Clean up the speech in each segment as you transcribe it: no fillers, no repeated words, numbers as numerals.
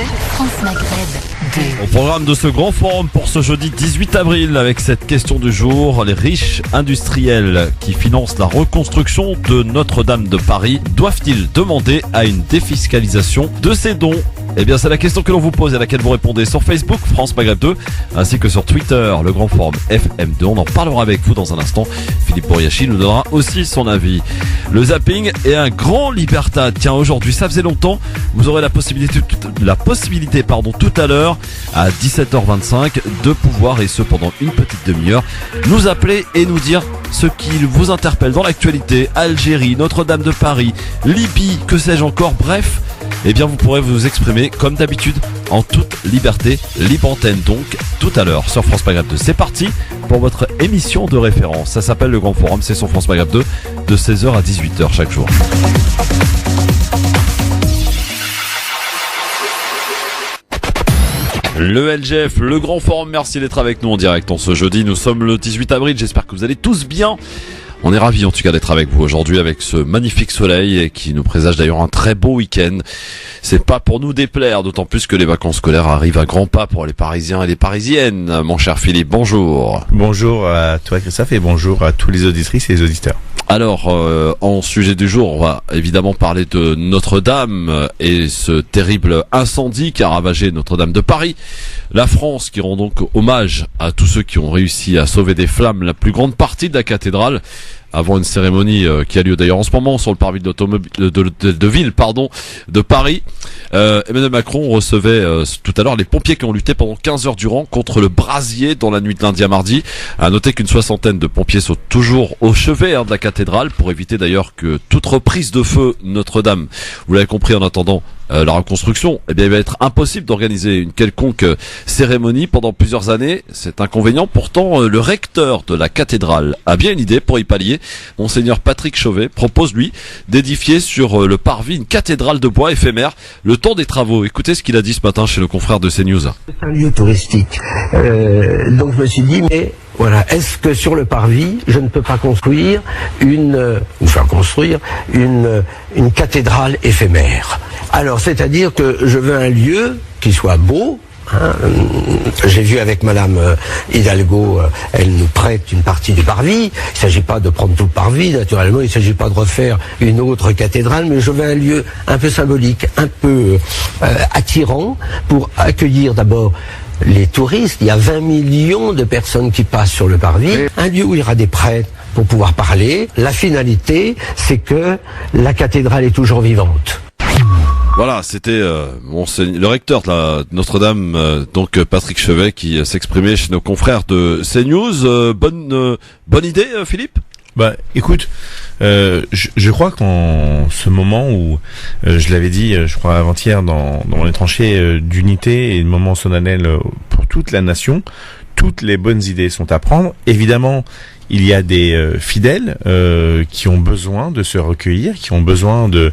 France Maghreb 2. Au programme de ce grand forum pour ce jeudi 18 avril avec cette question du jour, les riches industriels qui financent la reconstruction de Notre-Dame de Paris doivent-ils demander à une défiscalisation de ces dons ? Eh bien, c'est la question que l'on vous pose et à laquelle vous répondez sur Facebook, France Maghreb 2, ainsi que sur Twitter, le grand forum FM2. On en parlera avec vous dans un instant. Philippe Bouriachi nous donnera aussi son avis. Le zapping est un grand libertad. Tiens, aujourd'hui, ça faisait longtemps. Vous aurez la possibilité tout à l'heure, à 17h25, de pouvoir, et ce pendant une petite demi-heure, nous appeler et nous dire ce qui vous interpelle dans l'actualité. Algérie, Notre-Dame de Paris, Libye, que sais-je encore, bref. Eh bien, vous pourrez vous exprimer comme d'habitude en toute liberté, libre antenne donc, tout à l'heure sur France Maghreb 2. C'est parti pour votre émission de référence. Ça s'appelle le Grand Forum, c'est sur France Maghreb 2 de 16h à 18h chaque jour. Le LGF, le Grand Forum, merci d'être avec nous en direct en ce jeudi. Nous sommes le 18 avril, j'espère que vous allez tous bien. On est ravis en tout cas d'être avec vous aujourd'hui avec ce magnifique soleil et qui nous présage d'ailleurs un très beau week-end. C'est pas pour nous déplaire, d'autant plus que les vacances scolaires arrivent à grands pas pour les Parisiens et les Parisiennes. Mon cher Philippe, bonjour. Bonjour à toi Christophe et bonjour à tous les auditrices et les auditeurs. Alors, en sujet du jour, on va évidemment parler de Notre-Dame et ce terrible incendie qui a ravagé Notre-Dame de Paris. La France qui rend donc hommage à tous ceux qui ont réussi à sauver des flammes la plus grande partie de la cathédrale avant une cérémonie qui a lieu d'ailleurs en ce moment sur le parvis de ville de Paris. Emmanuel Macron recevait tout à l'heure les pompiers qui ont lutté pendant 15 heures durant contre le brasier dans la nuit de lundi à mardi. À noter qu'une soixantaine de pompiers sont toujours au chevet de la cathédrale pour éviter d'ailleurs que toute reprise de feu Notre-Dame, vous l'avez compris en attendant la reconstruction, eh bien il va être impossible d'organiser une quelconque cérémonie pendant plusieurs années. C'est inconvénient. Pourtant, le recteur de la cathédrale a bien une idée pour y pallier. Monseigneur Patrick Chauvet propose, lui, d'édifier sur le parvis une cathédrale de bois éphémère le temps des travaux. Écoutez ce qu'il a dit ce matin chez le confrère de CNews. C'est un lieu touristique. Donc je me suis dit, mais voilà, est-ce que sur le parvis, je ne peux pas construire une cathédrale éphémère? Alors, c'est-à-dire que je veux un lieu qui soit beau. J'ai vu avec Madame Hidalgo, elle nous prête une partie du parvis. Il ne s'agit pas de prendre tout le parvis, naturellement. Il ne s'agit pas de refaire une autre cathédrale, mais je veux un lieu un peu symbolique, un peu attirant pour accueillir d'abord les touristes. Il y a 20 millions de personnes qui passent sur le parvis. Un lieu où il y aura des prêtres pour pouvoir parler. La finalité, c'est que la cathédrale est toujours vivante. Voilà, c'était le recteur de la Notre-Dame, donc Patrick Chauvet, qui s'exprimait chez nos confrères de CNews. Bonne idée, Philippe ? Bah, écoute, je crois qu'en ce moment où, je l'avais dit, je crois avant-hier, dans les tranchées d'unité et le moment solennel pour toute la nation, toutes les bonnes idées sont à prendre. Évidemment, il y a des fidèles qui ont besoin de se recueillir, qui ont besoin de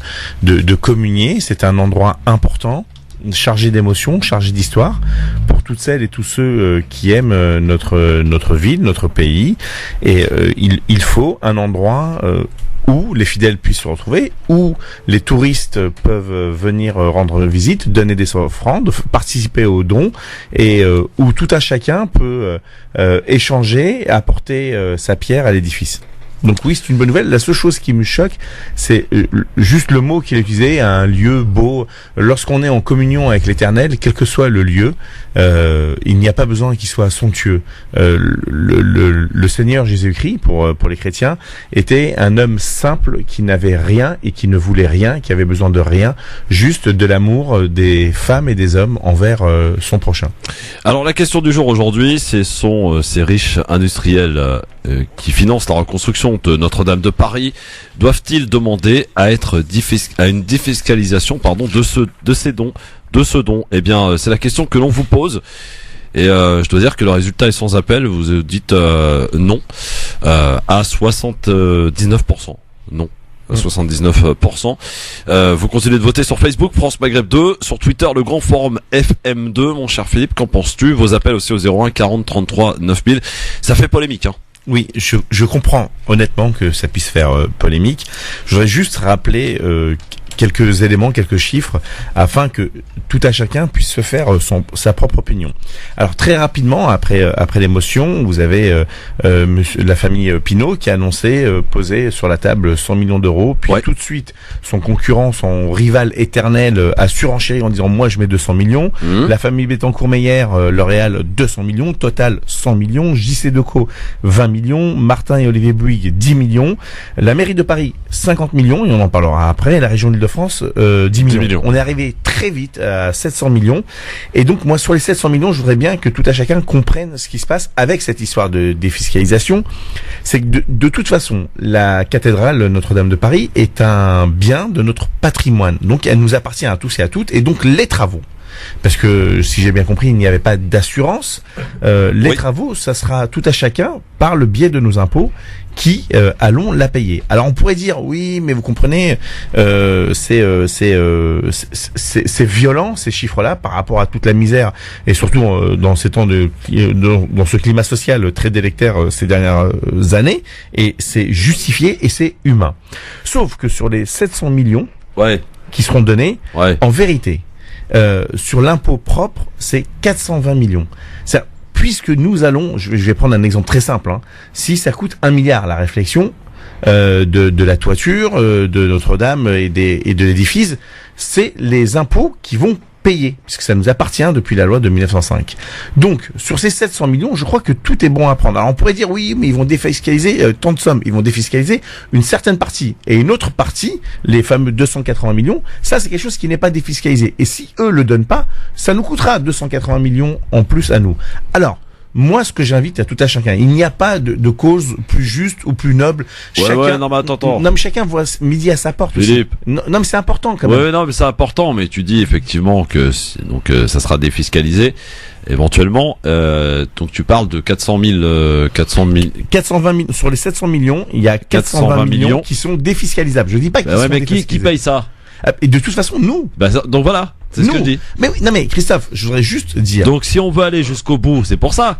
communier. C'est un endroit important, chargé d'émotions, chargé d'histoire, pour toutes celles et tous ceux qui aiment notre ville, notre pays. Et il faut un endroit où les fidèles puissent se retrouver, où les touristes peuvent venir rendre visite, donner des offrandes, participer aux dons, et où tout un chacun peut échanger, apporter sa pierre à l'édifice. Donc oui, c'est une bonne nouvelle. La seule chose qui me choque, c'est juste le mot qu'il a utilisé, un lieu beau. Lorsqu'on est en communion avec l'Éternel, quel que soit le lieu, il n'y a pas besoin qu'il soit somptueux. Le Seigneur Jésus-Christ, pour les chrétiens, était un homme simple qui n'avait rien et qui ne voulait rien, qui avait besoin de rien, juste de l'amour des femmes et des hommes envers son prochain. Alors la question du jour aujourd'hui, ce sont ces riches industriels qui financent la reconstruction de Notre-Dame de Paris. Doivent-ils demander à une défiscalisation de ces dons? Eh bien, c'est la question que l'on vous pose. Et je dois dire que le résultat est sans appel. Vous dites non à 79%. Non. 79%. Vous continuez de voter sur Facebook, France Maghreb 2, sur Twitter, le Grand Forum FM2. Mon cher Philippe, qu'en penses-tu? Vos appels aussi au 01 40 33 9000. Ça fait polémique, hein. Oui, je comprends honnêtement que ça puisse faire polémique. Je voudrais juste rappeler quelques éléments, quelques chiffres, afin que tout à chacun puisse se faire sa propre opinion. Alors très rapidement, après l'émotion, vous avez la famille Pinault qui a annoncé poser sur la table 100 millions d'euros, puis tout de suite son concurrent, son rival éternel a surenchéri en disant moi je mets 200 millions, la famille Bettencourt-Meyer, L'Oréal 200 millions, Total 100 millions, JC Decaux 20 millions, Martin et Olivier Bouygues 10 millions, la mairie de Paris 50 millions, et on en parlera après, la région d'Île-de-France 10 millions. On est arrivé très vite à 700 millions, et donc moi sur les 700 millions, je voudrais bien que tout à chacun comprenne ce qui se passe avec cette histoire de défiscalisation. C'est que de toute façon, la cathédrale Notre-Dame de Paris est un bien de notre patrimoine, donc elle nous appartient à tous et à toutes, et donc les travaux, parce que si j'ai bien compris, il n'y avait pas d'assurance, les travaux, ça sera tout à chacun par le biais de nos impôts qui allons la payer. Alors on pourrait dire oui, mais vous comprenez, c'est violent ces chiffres-là par rapport à toute la misère, et surtout dans ces temps dans ce climat social très délétère ces dernières années, et c'est justifié et c'est humain. Sauf que sur les 700 millions qui seront donnés, en vérité, sur l'impôt propre, c'est 420 millions. Puisque nous allons, je vais prendre un exemple très simple, si ça coûte 1 milliard la réflexion de la toiture de Notre-Dame et de l'édifice, c'est les impôts qui vont payer, puisque ça nous appartient depuis la loi de 1905. Donc, sur ces 700 millions, je crois que tout est bon à prendre. Alors, on pourrait dire, oui, mais ils vont défiscaliser tant de sommes. Ils vont défiscaliser une certaine partie. Et une autre partie, les fameux 280 millions, ça, c'est quelque chose qui n'est pas défiscalisé. Et si eux le donnent pas, ça nous coûtera 280 millions en plus à nous. Alors, moi, ce que j'invite à tout à chacun, il n'y a pas de cause plus juste ou plus noble. Non, mais attends. Non, mais chacun voit midi à sa porte. Philippe. Non, mais c'est important quand même. Non, mais c'est important. Mais tu dis effectivement que ça sera défiscalisé éventuellement. Donc tu parles de 420 000 sur les 700 millions. Il y a 420 millions qui sont défiscalisables. Je dis pas qu'ils sont défiscalisés. Qui paye ça? Et de toute façon, nous. Donc voilà. C'est ce que je dis. Mais oui, non mais Christophe, je voudrais juste dire. Donc si on veut aller jusqu'au bout, c'est pour ça.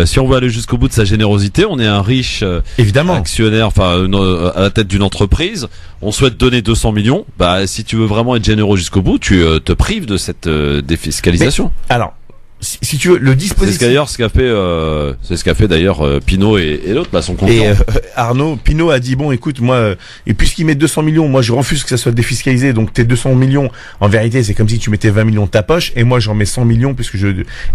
Si on veut aller jusqu'au bout de sa générosité, on est un riche évidemment actionnaire, à la tête d'une entreprise. On souhaite donner 200 millions. Si tu veux vraiment être généreux jusqu'au bout, tu te prives de cette défiscalisation. Mais, alors. Si tu veux, le dispositif. C'est ce qu'a fait d'ailleurs Pinault et l'autre, son concurrent. Et Pinault a dit bon, écoute, moi, et puisqu'il met 200 millions, moi je refuse que ça soit défiscalisé. Donc tes 200 millions, en vérité, c'est comme si tu mettais 20 millions de ta poche, et moi j'en mets 100 millions puisque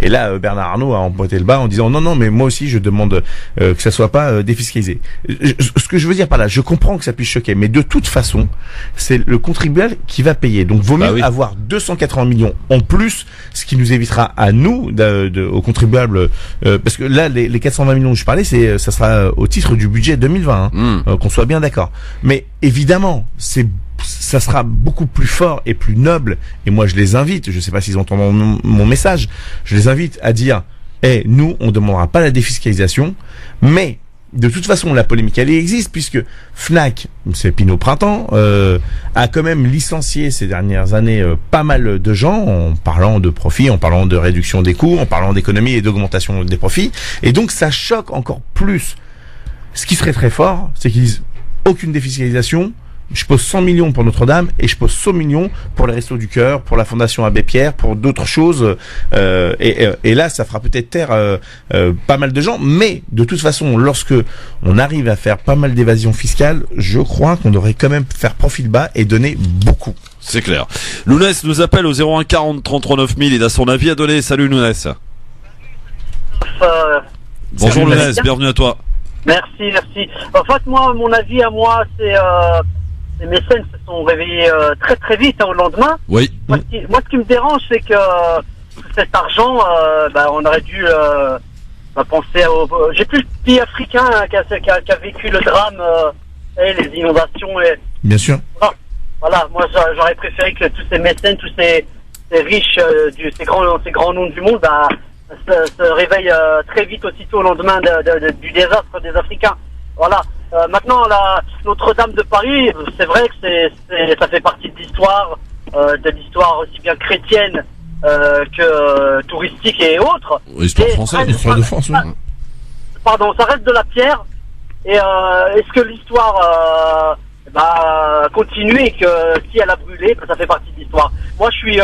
Et là, Bernard Arnault a emboîté le bas en disant non, mais moi aussi je demande que ça soit pas défiscalisé. Ce que je veux dire par là, je comprends que ça puisse choquer, mais de toute façon, c'est le contribuable qui va payer. Donc vaut mieux avoir 280 millions en plus, ce qui nous évitera à nous aux contribuables, parce que là les 420 millions dont je parlais, ça sera au titre du budget 2020, qu'on soit bien d'accord. Mais évidemment, ça sera beaucoup plus fort et plus noble, et moi je les invite, je sais pas s'ils entendent mon message, je les invite à dire nous on demandera pas la défiscalisation, mais de toute façon, la polémique, elle existe, puisque Fnac, c'est Pinault Printemps, a quand même licencié ces dernières années pas mal de gens, en parlant de profit, en parlant de réduction des coûts, en parlant d'économie et d'augmentation des profits. Et donc, ça choque encore plus. Ce qui serait très fort, c'est qu'ils disent aucune défiscalisation. Je pose 100 millions pour Notre-Dame et je pose 100 millions pour les Restos du Cœur, pour la Fondation Abbé Pierre, pour d'autres choses. Et là, ça fera peut-être taire pas mal de gens. Mais de toute façon, lorsque on arrive à faire pas mal d'évasion fiscale, je crois qu'on devrait quand même faire profil bas et donner beaucoup. C'est clair. Lounès nous appelle au 01 40 33 9000. Il a son avis à donner. Salut Lounès. Bonjour Lounès, bienvenue à toi. Merci. En fait, mon avis à moi, c'est... les mécènes se sont réveillés très très vite au lendemain. Oui. Moi, ce qui me dérange, c'est que tout cet argent, on aurait dû penser au... J'ai plus le pays africain qui a vécu le drame et les inondations. Bien sûr. Voilà, moi j'aurais préféré que tous ces mécènes, tous ces riches, ces grands noms du monde, se réveillent très vite aussitôt au lendemain du désastre des Africains. Voilà. Maintenant, Notre-Dame de Paris, c'est vrai que ça fait partie de l'histoire aussi bien chrétienne que touristique et autres. Histoire française, l'histoire de France. Pardon, ça reste de la pierre. Et est-ce que l'histoire, continuer et que si elle a brûlé, ça fait partie de l'histoire. Moi, je suis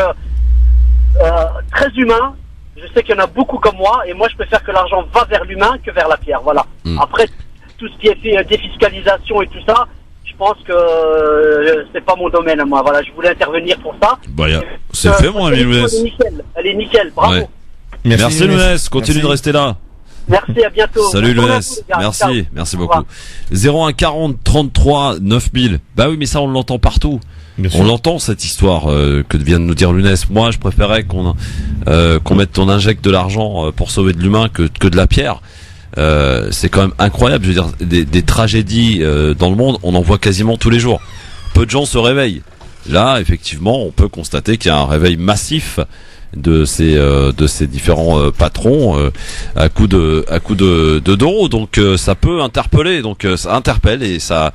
très humain. Je sais qu'il y en a beaucoup comme moi, et moi, je préfère que l'argent va vers l'humain que vers la pierre. Voilà. Après, tout ce qui est fait défiscalisation et tout ça, je pense que c'est pas mon domaine, moi. Voilà, je voulais intervenir pour ça. Bah, c'est fait, mon ami Lounès. Elle est nickel, bravo. Ouais. Merci Lounès, continue de rester là. Merci, à bientôt. Salut Lounès, merci beaucoup. 01 40 33 9000. Bah oui, mais ça on l'entend partout. On l'entend cette histoire que vient de nous dire Lounès. Moi, je préférais qu'on injecte de l'argent pour sauver de l'humain que de la pierre. C'est quand même incroyable. Je veux dire, des tragédies dans le monde, on en voit quasiment tous les jours. Peu de gens se réveillent. Là, effectivement, on peut constater qu'il y a un réveil massif de ces différents patrons à coup d'euros. Donc ça peut interpeller, donc ça interpelle et ça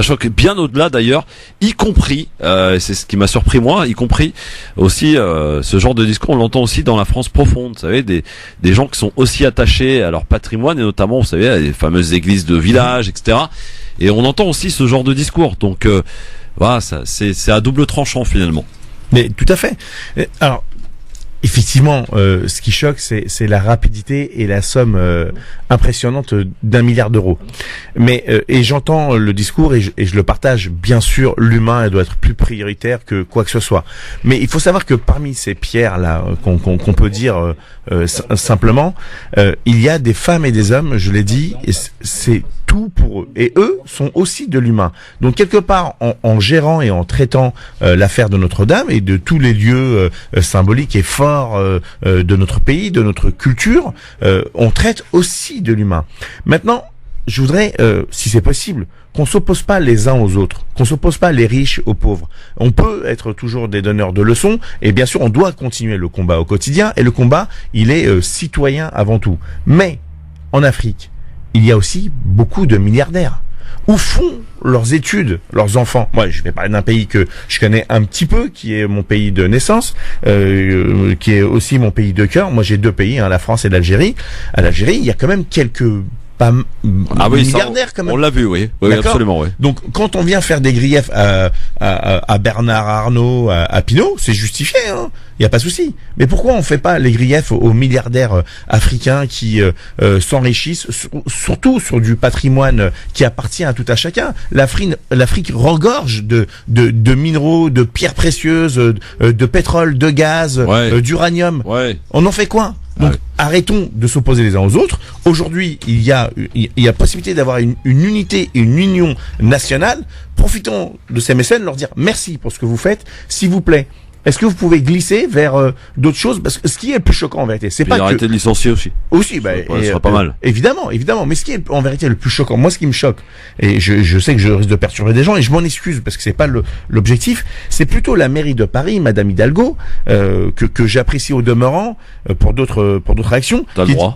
choque bien au-delà d'ailleurs, y compris c'est ce qui m'a surpris moi, y compris aussi ce genre de discours, on l'entend aussi dans la France profonde, vous savez, des gens qui sont aussi attachés à leur patrimoine et notamment, vous savez, à les fameuses églises de village, etc. Et on entend aussi ce genre de discours. Donc voilà, c'est à double tranchant finalement. Mais tout à fait. Alors effectivement, ce qui choque, c'est la rapidité et la somme impressionnante d'1 milliard d'euros. Mais et j'entends le discours et je le partage. Bien sûr, l'humain doit être plus prioritaire que quoi que ce soit. Mais il faut savoir que parmi ces pierres là qu'on peut dire simplement, il y a des femmes et des hommes. Je l'ai dit, et c'est tout pour eux. Et eux sont aussi de l'humain. Donc quelque part, en gérant et en traitant l'affaire de Notre-Dame et de tous les lieux symboliques et forts de notre pays, de notre culture, on traite aussi de l'humain. Maintenant, je voudrais, si c'est possible, qu'on s'oppose pas les uns aux autres, qu'on s'oppose pas les riches aux pauvres. On peut être toujours des donneurs de leçons, et bien sûr, on doit continuer le combat au quotidien, et le combat, il est citoyen avant tout. Mais, en Afrique, il y a aussi beaucoup de milliardaires. Où font leurs études, leurs enfants? Moi, je vais parler d'un pays que je connais un petit peu, qui est mon pays de naissance, qui est aussi mon pays de cœur. Moi, j'ai deux pays, la France et l'Algérie. À l'Algérie, il y a quand même quelques milliardaires, quand même. On l'a vu, oui, absolument, oui. Donc, quand on vient faire des griefs à Bernard Arnault, à Pinault, c'est justifié, hein. Il y a pas de souci. Mais pourquoi on fait pas les griefs aux milliardaires africains qui s'enrichissent, surtout sur du patrimoine qui appartient à tout à chacun? L'Afrique regorge de minéraux, de pierres précieuses, de pétrole, de gaz, d'uranium. Ouais. On en fait quoi? Donc, arrêtons de s'opposer les uns aux autres. Aujourd'hui, il y a possibilité d'avoir une unité et une union nationale. Profitons de ces mécènes, leur dire merci pour ce que vous faites. S'il vous plaît, est-ce que vous pouvez glisser vers d'autres choses? Parce que ce qui est le plus choquant en vérité, c'est pas arrêter de licencier aussi. Aussi, ça serait pas mal. Évidemment. Mais ce qui est en vérité le plus choquant, moi, ce qui me choque, et je sais que je risque de perturber des gens, et je m'en excuse parce que c'est pas l'objectif, c'est plutôt la mairie de Paris, Madame Hidalgo, que j'apprécie au demeurant pour d'autres actions,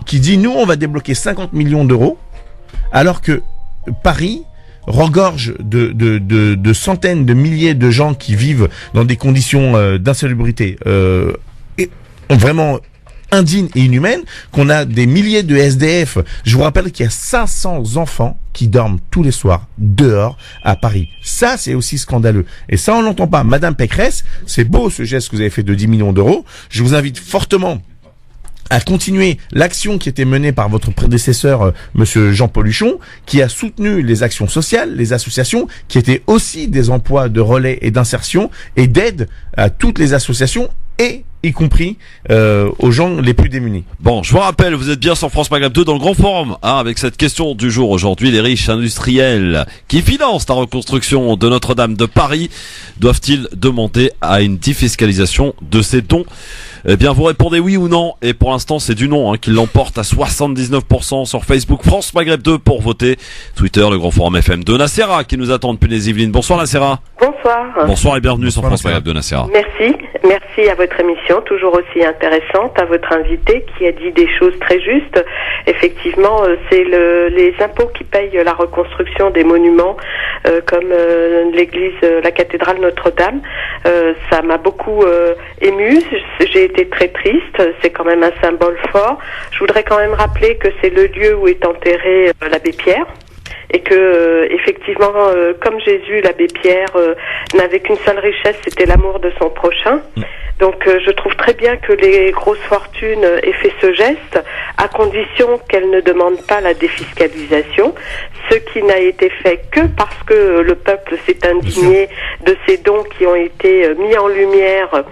qui dit nous on va débloquer 50 millions d'euros, alors que Paris regorge de centaines de milliers de gens qui vivent dans des conditions d'insalubrité vraiment indignes et inhumaines, qu'on a des milliers de SDF. Je vous rappelle qu'il y a 500 enfants qui dorment tous les soirs dehors à Paris. Ça, c'est aussi scandaleux. Et ça, on l'entend pas. Madame Pécresse, c'est beau ce geste que vous avez fait de 10 millions d'euros. Je vous invite fortement à continuer l'action qui était menée par votre prédécesseur, monsieur Jean-Paul Huchon, qui a soutenu les actions sociales, les associations, qui étaient aussi des emplois de relais et d'insertion et d'aide à toutes les associations et y compris aux gens les plus démunis. Bon, je vous rappelle, vous êtes bien sur France Maghreb 2 dans le Grand Forum, avec cette question du jour aujourd'hui. Les riches industriels qui financent la reconstruction de Notre-Dame de Paris doivent-ils demander à une défiscalisation de ces dons? Eh bien, vous répondez oui ou non, et pour l'instant, c'est du non qui l'emporte à 79% sur Facebook France Maghreb 2 pour voter. Twitter, le Grand Forum FM2. Nassera qui nous attend depuis les Yvelines. Bonsoir Nassera. Bonsoir. Bonsoir et bienvenue sur France Maghreb 2, Nassera. Merci à votre émission, toujours aussi intéressante, à votre invité qui a dit des choses très justes. Effectivement, c'est les impôts qui payent la reconstruction des monuments, comme l'église, la cathédrale Notre-Dame. Ça m'a beaucoup émue. J'ai été très triste. C'est quand même un symbole fort. Je voudrais quand même rappeler que c'est le lieu où est enterré l'abbé Pierre. et que effectivement, comme Jésus, l'abbé Pierre n'avait qu'une seule richesse, c'était l'amour de son prochain. Donc je trouve très bien que les grosses fortunes aient fait ce geste, à condition qu'elles ne demandent pas la défiscalisation, ce qui n'a été fait que parce que le peuple s'est indigné de ces dons qui ont été mis en lumière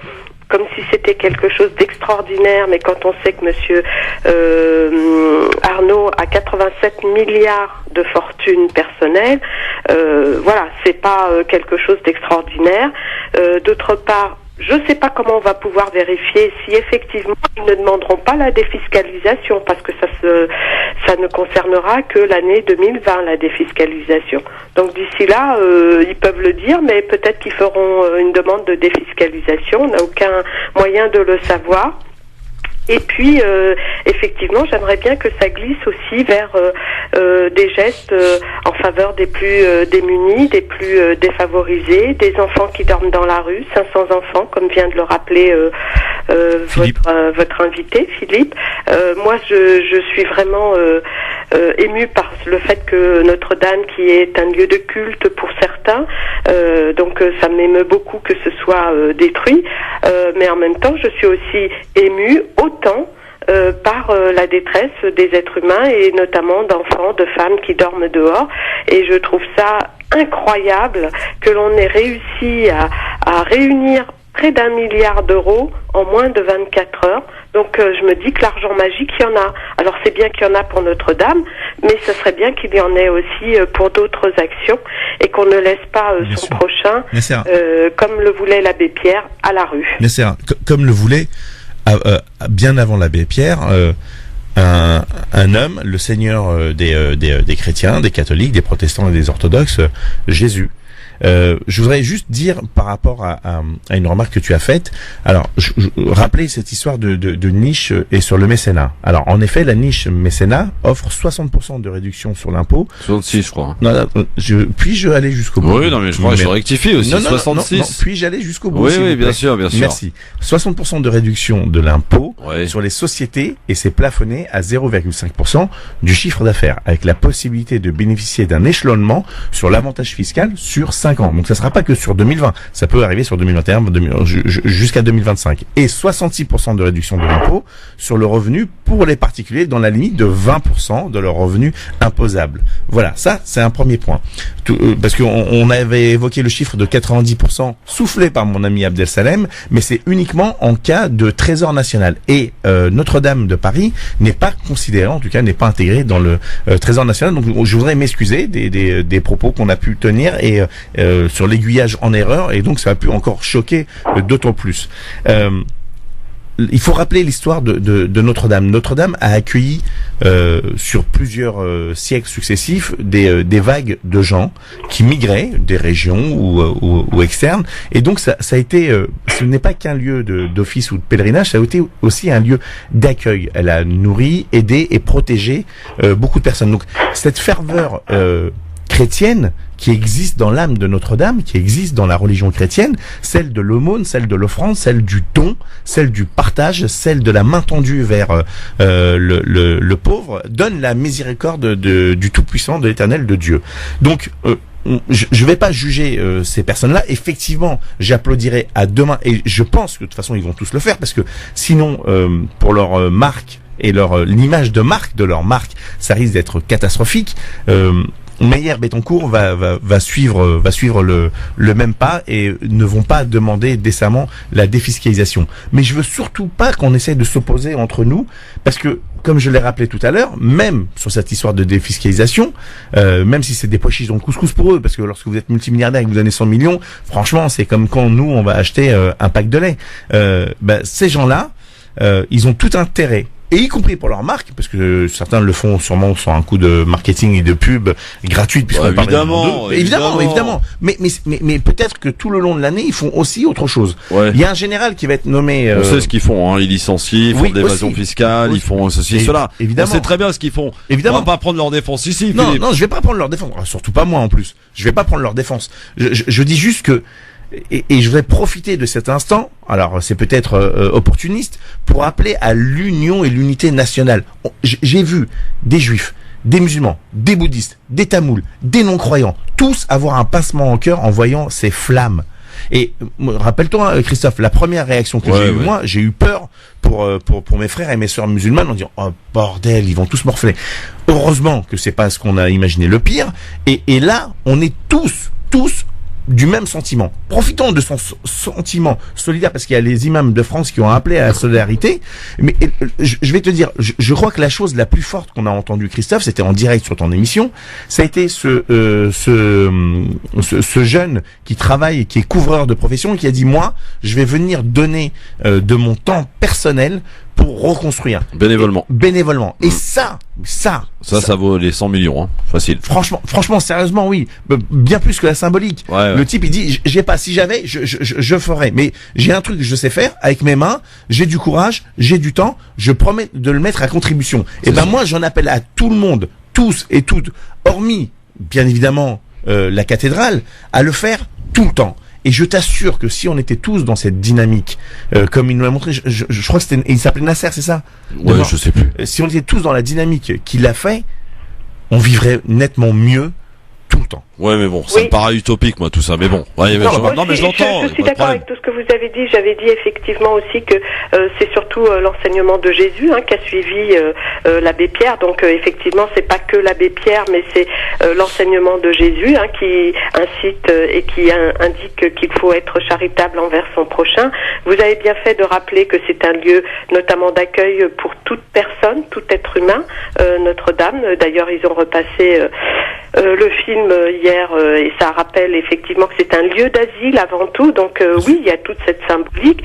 comme si c'était quelque chose d'extraordinaire, mais quand on sait que monsieur Arnaud a 87 milliards de fortune personnelle, voilà, c'est pas quelque chose d'extraordinaire. D'autre part, je ne sais pas comment on va pouvoir vérifier si effectivement ils ne demanderont pas la défiscalisation, parce que ça ne concernera que l'année 2020, la défiscalisation. Donc d'ici là, ils peuvent le dire, mais peut-être qu'ils feront une demande de défiscalisation. On n'a aucun moyen de le savoir. Et puis, effectivement, j'aimerais bien que ça glisse aussi vers des gestes en faveur des plus démunis, des plus défavorisés, des enfants qui dorment dans la rue, 500 enfants, comme vient de le rappeler votre invité, Philippe. Moi, je suis vraiment émue par le fait que Notre-Dame, qui est un lieu de culte pour certains, donc ça m'émeut beaucoup que ce soit détruit, mais en même temps, je suis aussi émue autant par la détresse des êtres humains et notamment d'enfants, de femmes qui dorment dehors. Et je trouve ça incroyable que l'on ait réussi à réunir près d'1 milliard d'euros en moins de 24 heures. Donc je me dis que l'argent magique, il y en a. Alors c'est bien qu'il y en a pour Notre-Dame, mais ce serait bien qu'il y en ait aussi pour d'autres actions et qu'on ne laisse pas son prochain, comme le voulait l'abbé Pierre, à la rue. Bien sûr, comme le voulait bien avant l'abbé Pierre, un homme, le Seigneur des chrétiens, des catholiques, des protestants et des orthodoxes, Jésus. Je voudrais juste dire par rapport à une remarque que tu as faite. Alors, rappeler cette histoire de niche et sur le mécénat. Alors, en effet, la niche mécénat offre 60% de réduction sur l'impôt. 66, je crois. Non, puis-je aller jusqu'au bout? Oui, non, mais je crois que je rectifie aussi. 66. Non, puis-je aller jusqu'au bout? Oui, bien sûr, bien sûr. Merci. 60% de réduction de l'impôt sur les sociétés et c'est plafonné à 0,5% du chiffre d'affaires, avec la possibilité de bénéficier d'un échelonnement sur l'avantage fiscal sur 5 ans. Donc ça sera pas que sur 2020, ça peut arriver sur 2021, jusqu'à 2025. Et 66% de réduction de l'impôt sur le revenu pour les particuliers dans la limite de 20% de leur revenu imposable. Voilà, ça c'est un premier point. Parce qu'on avait évoqué le chiffre de 90% soufflé par mon ami Abdel Salem, mais c'est uniquement en cas de trésor national. Et Notre-Dame de Paris n'est pas considérée, en tout cas n'est pas intégrée dans le trésor national. Donc je voudrais m'excuser des propos qu'on a pu tenir et sur l'aiguillage en erreur, et donc ça a pu encore choquer d'autant plus. Il faut rappeler l'histoire de Notre-Dame. Notre-Dame a accueilli sur plusieurs siècles successifs des vagues de gens qui migraient des régions ou externes, et donc ça a été, ce n'est pas qu'un lieu d'office ou de pèlerinage, ça a été aussi un lieu d'accueil. Elle a nourri, aidé et protégé beaucoup de personnes. Donc cette ferveur chrétienne qui existe dans l'âme de Notre-Dame, qui existe dans la religion chrétienne, celle de l'aumône, celle de l'offrande, celle du don, celle du partage, celle de la main tendue vers le pauvre, donne la miséricorde du Tout-Puissant, de l'Éternel, de Dieu. Donc, je vais pas juger ces personnes-là. Effectivement, j'applaudirai à demain, et je pense que de toute façon ils vont tous le faire, parce que sinon, pour leur marque et l'image de marque de leur marque, ça risque d'être catastrophique. Meyer-Bettencourt va suivre le même pas et ne vont pas demander décemment la défiscalisation. Mais je veux surtout pas qu'on essaie de s'opposer entre nous, parce que, comme je l'ai rappelé tout à l'heure, même sur cette histoire de défiscalisation, même si c'est des pois chiches dans le couscous pour eux, parce que lorsque vous êtes multimilliardaire et que vous donnez 100 millions, franchement, c'est comme quand nous, on va acheter un pack de lait. Ces gens-là, ils ont tout intérêt, et y compris pour leur marque, parce que certains le font sûrement sur un coup de marketing et de pub gratuite, puisqu'on parle évidemment. Mais peut-être que tout le long de l'année, ils font aussi autre chose. Ouais. Il y a un général qui va être nommé. On sait ce qu'ils font, hein. Ils licencient, ils font de l'évasion fiscale, ils font ceci, cela. Évidemment. On sait très bien ce qu'ils font. Évidemment. On va pas prendre leur défense ici. Non, je vais pas prendre leur défense. Surtout pas moi en plus. Je vais pas prendre leur défense. Je dis juste que. Et je voudrais profiter de cet instant, alors c'est peut-être opportuniste, pour appeler à l'union et l'unité nationale. J'ai vu des juifs, des musulmans, des bouddhistes, des tamouls, des non-croyants, tous avoir un pincement au cœur en voyant ces flammes. Et rappelle-toi, Christophe, la première réaction que j'ai eue, moi, j'ai eu peur pour mes frères et mes sœurs musulmanes en disant, oh bordel, ils vont tous morfler. Heureusement que c'est pas ce qu'on a imaginé le pire. Et là, on est tous du même sentiment. Profitons de son sentiment solidaire, parce qu'il y a les imams de France qui ont appelé à la solidarité. Mais je vais te dire, je crois que la chose la plus forte qu'on a entendue, Christophe, c'était en direct sur ton émission, ça a été ce jeune qui travaille, qui est couvreur de profession, et qui a dit, moi, je vais venir donner de mon temps personnel pour reconstruire. Bénévolement. Et ça vaut les 100 millions, hein. Facile. Franchement, sérieusement, oui. Bien plus que la symbolique. Le type, il dit, j'ai pas, si j'avais, je ferais. Mais j'ai un truc que je sais faire avec mes mains, j'ai du courage, j'ai du temps, je promets de le mettre à contribution. Et ben, moi, j'en appelle à tout le monde, tous et toutes, hormis, bien évidemment, la cathédrale, à le faire tout le temps. Et je t'assure que si on était tous dans cette dynamique, comme il nous l'a montré, je crois que il s'appelait Nasser, c'est ça? Ouais, je sais plus. Si on était tous dans la dynamique qu'il a fait, on vivrait nettement mieux tout le temps. Ouais, mais bon, ça me paraît utopique, moi, tout ça. Mais bon, mais je l'entends. Je suis d'accord avec tout ce que vous avez dit. J'avais dit effectivement aussi que c'est surtout l'enseignement de Jésus qui a suivi l'abbé Pierre. Donc effectivement, c'est pas que l'abbé Pierre, mais c'est l'enseignement de Jésus qui incite et qui indique qu'il faut être charitable envers son prochain. Vous avez bien fait de rappeler que c'est un lieu notamment d'accueil pour toute personne, tout être humain. Notre-Dame. D'ailleurs, ils ont repassé le film hier et ça rappelle effectivement que c'est un lieu d'asile avant tout, donc oui, il y a toute cette symbolique.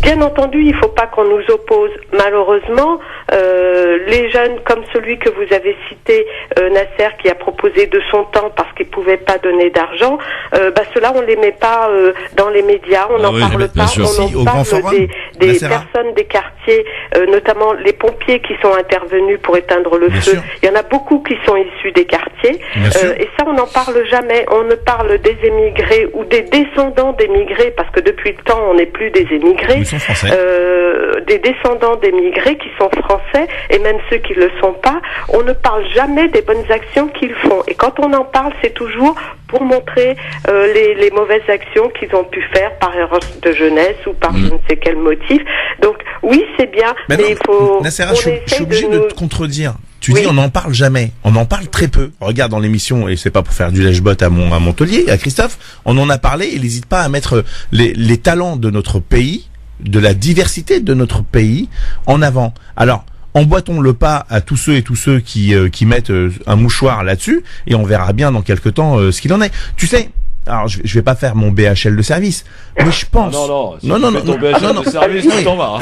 Bien entendu, il ne faut pas qu'on nous oppose. Malheureusement, les jeunes comme celui que vous avez cité, Nasser, qui a proposé de son temps parce qu'il ne pouvait pas donner d'argent, ceux-là, on ne les met pas dans les médias, on n'en parle pas, on en parle des personnes des quartiers, notamment les pompiers qui sont intervenus pour éteindre le feu. Il y en a beaucoup qui sont issus des quartiers, et ça, on n'en parle jamais. On ne parle des émigrés ou des descendants d'émigrés, parce que depuis le temps, on n'est plus des émigrés. Des descendants d'émigrés qui sont français, et même ceux qui ne le sont pas, on ne parle jamais des bonnes actions qu'ils font. Et quand on en parle, c'est toujours pour montrer les mauvaises actions qu'ils ont pu faire par erreur de jeunesse ou par je ne sais quel motif. Donc oui, c'est bien, mais il faut... Nassera, je suis obligé de te contredire. Tu dis on n'en parle jamais, on en parle très peu. Regarde dans l'émission, et c'est pas pour faire du lèche-botte à Montelier, à Christophe, on en a parlé, il n'hésite pas à mettre les talents de notre pays, de la diversité de notre pays en avant. Alors, emboîtons le pas à tous ceux qui mettent un mouchoir là-dessus, et on verra bien dans quelque temps ce qu'il en est. Tu sais, alors je vais pas faire mon BHL de service, mais je pense. Non. Ton BHL de service, tu t'en vas.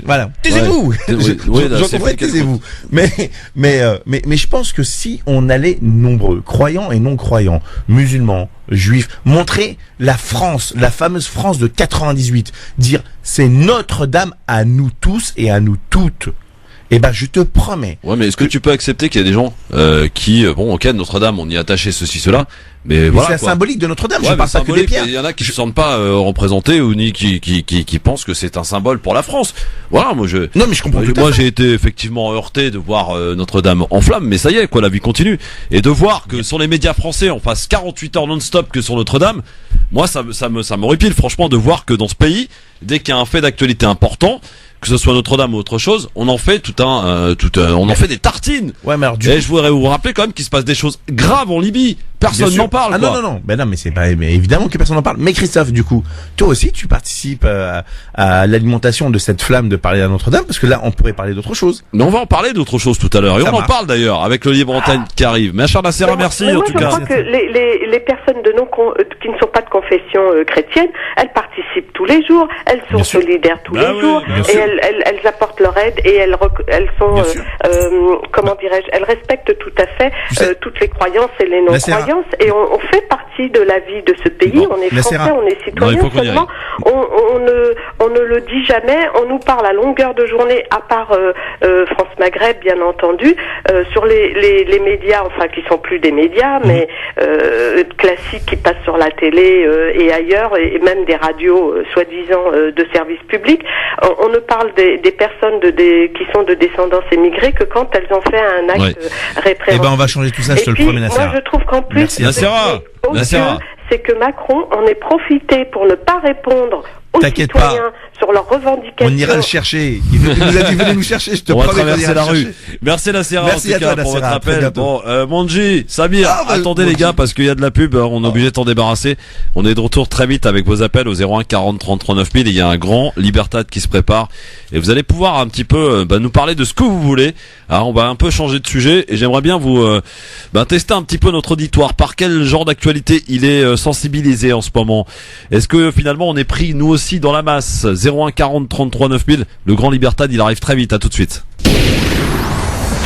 Voilà. Taisez-vous. Taisez-vous. Mais je pense que si on allait nombreux, croyants et non croyants, musulmans, juifs, montrer la France, la fameuse France de 98, dire c'est Notre-Dame à nous tous et à nous toutes. Eh ben, je te promets. Ouais, mais est-ce que tu peux accepter qu'il y a des gens qui, Notre-Dame, on y a attaché ceci, cela, mais voilà. C'est la symbolique de Notre-Dame. Ouais, je parle pas que des pierres. Il y en a qui se sentent pas représentés ou ni qui pensent que c'est un symbole pour la France. Voilà, moi je. Non, mais je comprends. Moi, j'ai été effectivement heurté de voir Notre-Dame en flammes, mais ça y est, quoi, la vie continue. Et de voir que sur les médias français, on passe 48 heures non-stop que sur Notre-Dame, moi, ça m'horripile, franchement, de voir que dans ce pays, dès qu'il y a un fait d'actualité important, que ce soit Notre-Dame ou autre chose, on en fait on en fait des tartines. Ouais, mais alors, je voudrais vous rappeler quand même qu'il se passe des choses graves en Libye. Personne n'en parle. Ah quoi. non. Ben non, mais c'est pas, mais évidemment que personne n'en parle. Mais Christophe, du coup, toi aussi, tu participes à l'alimentation de cette flamme de parler à Notre-Dame, parce que là, on pourrait parler d'autre chose. Mais on va en parler d'autre chose tout à l'heure. Et on en parle d'ailleurs avec le libre antenne qui arrive. Mais Achard Nassera, merci en tout cas. Je crois que les personnes qui ne sont pas de confession chrétienne, elles participent tous les jours, elles sont solidaires tous les jours, et elles apportent leur aide, et elles sont, elles respectent tout à fait toutes les croyances et les non-croyances, et on fait partie de la vie de ce pays. On est français, on est citoyen, seulement on ne le dit jamais. On nous parle à longueur de journée, à part France Maghreb, bien entendu, sur les médias, enfin qui sont plus des médias, mais classiques qui passent sur la télé et ailleurs, et même des radios soi-disant de service public. On ne parle des personnes qui sont de descendance émigrée que quand elles ont fait un acte répréhensible. Eh ben, on va changer tout ça, je te le promets, Nassera. Moi, je trouve qu'en plus, Nassera, c'est que Macron en ait profité pour ne pas répondre aux citoyens sur leurs revendications. On ira le chercher. Il nous a dit venez nous chercher, je te promets. On va traverser la rue. Merci Nassera, en tout cas, pour votre appel. Bon, Monji, Samir, attendez les gars, parce qu'il y a de la pub, on est obligé de t'en débarrasser. On est de retour très vite avec vos appels au 01 40 33 9000. Il y a un grand Libertad qui se prépare et vous allez pouvoir un petit peu nous parler de ce que vous voulez. Alors on va un peu changer de sujet et j'aimerais bien vous tester un petit peu notre auditoire. Par quel genre d'actualité il est sensibilisé en ce moment? Est-ce que finalement on est pris nous aussi dans la masse? 01 40 33 9000. Le grand Libertad, il arrive très vite. À tout de suite.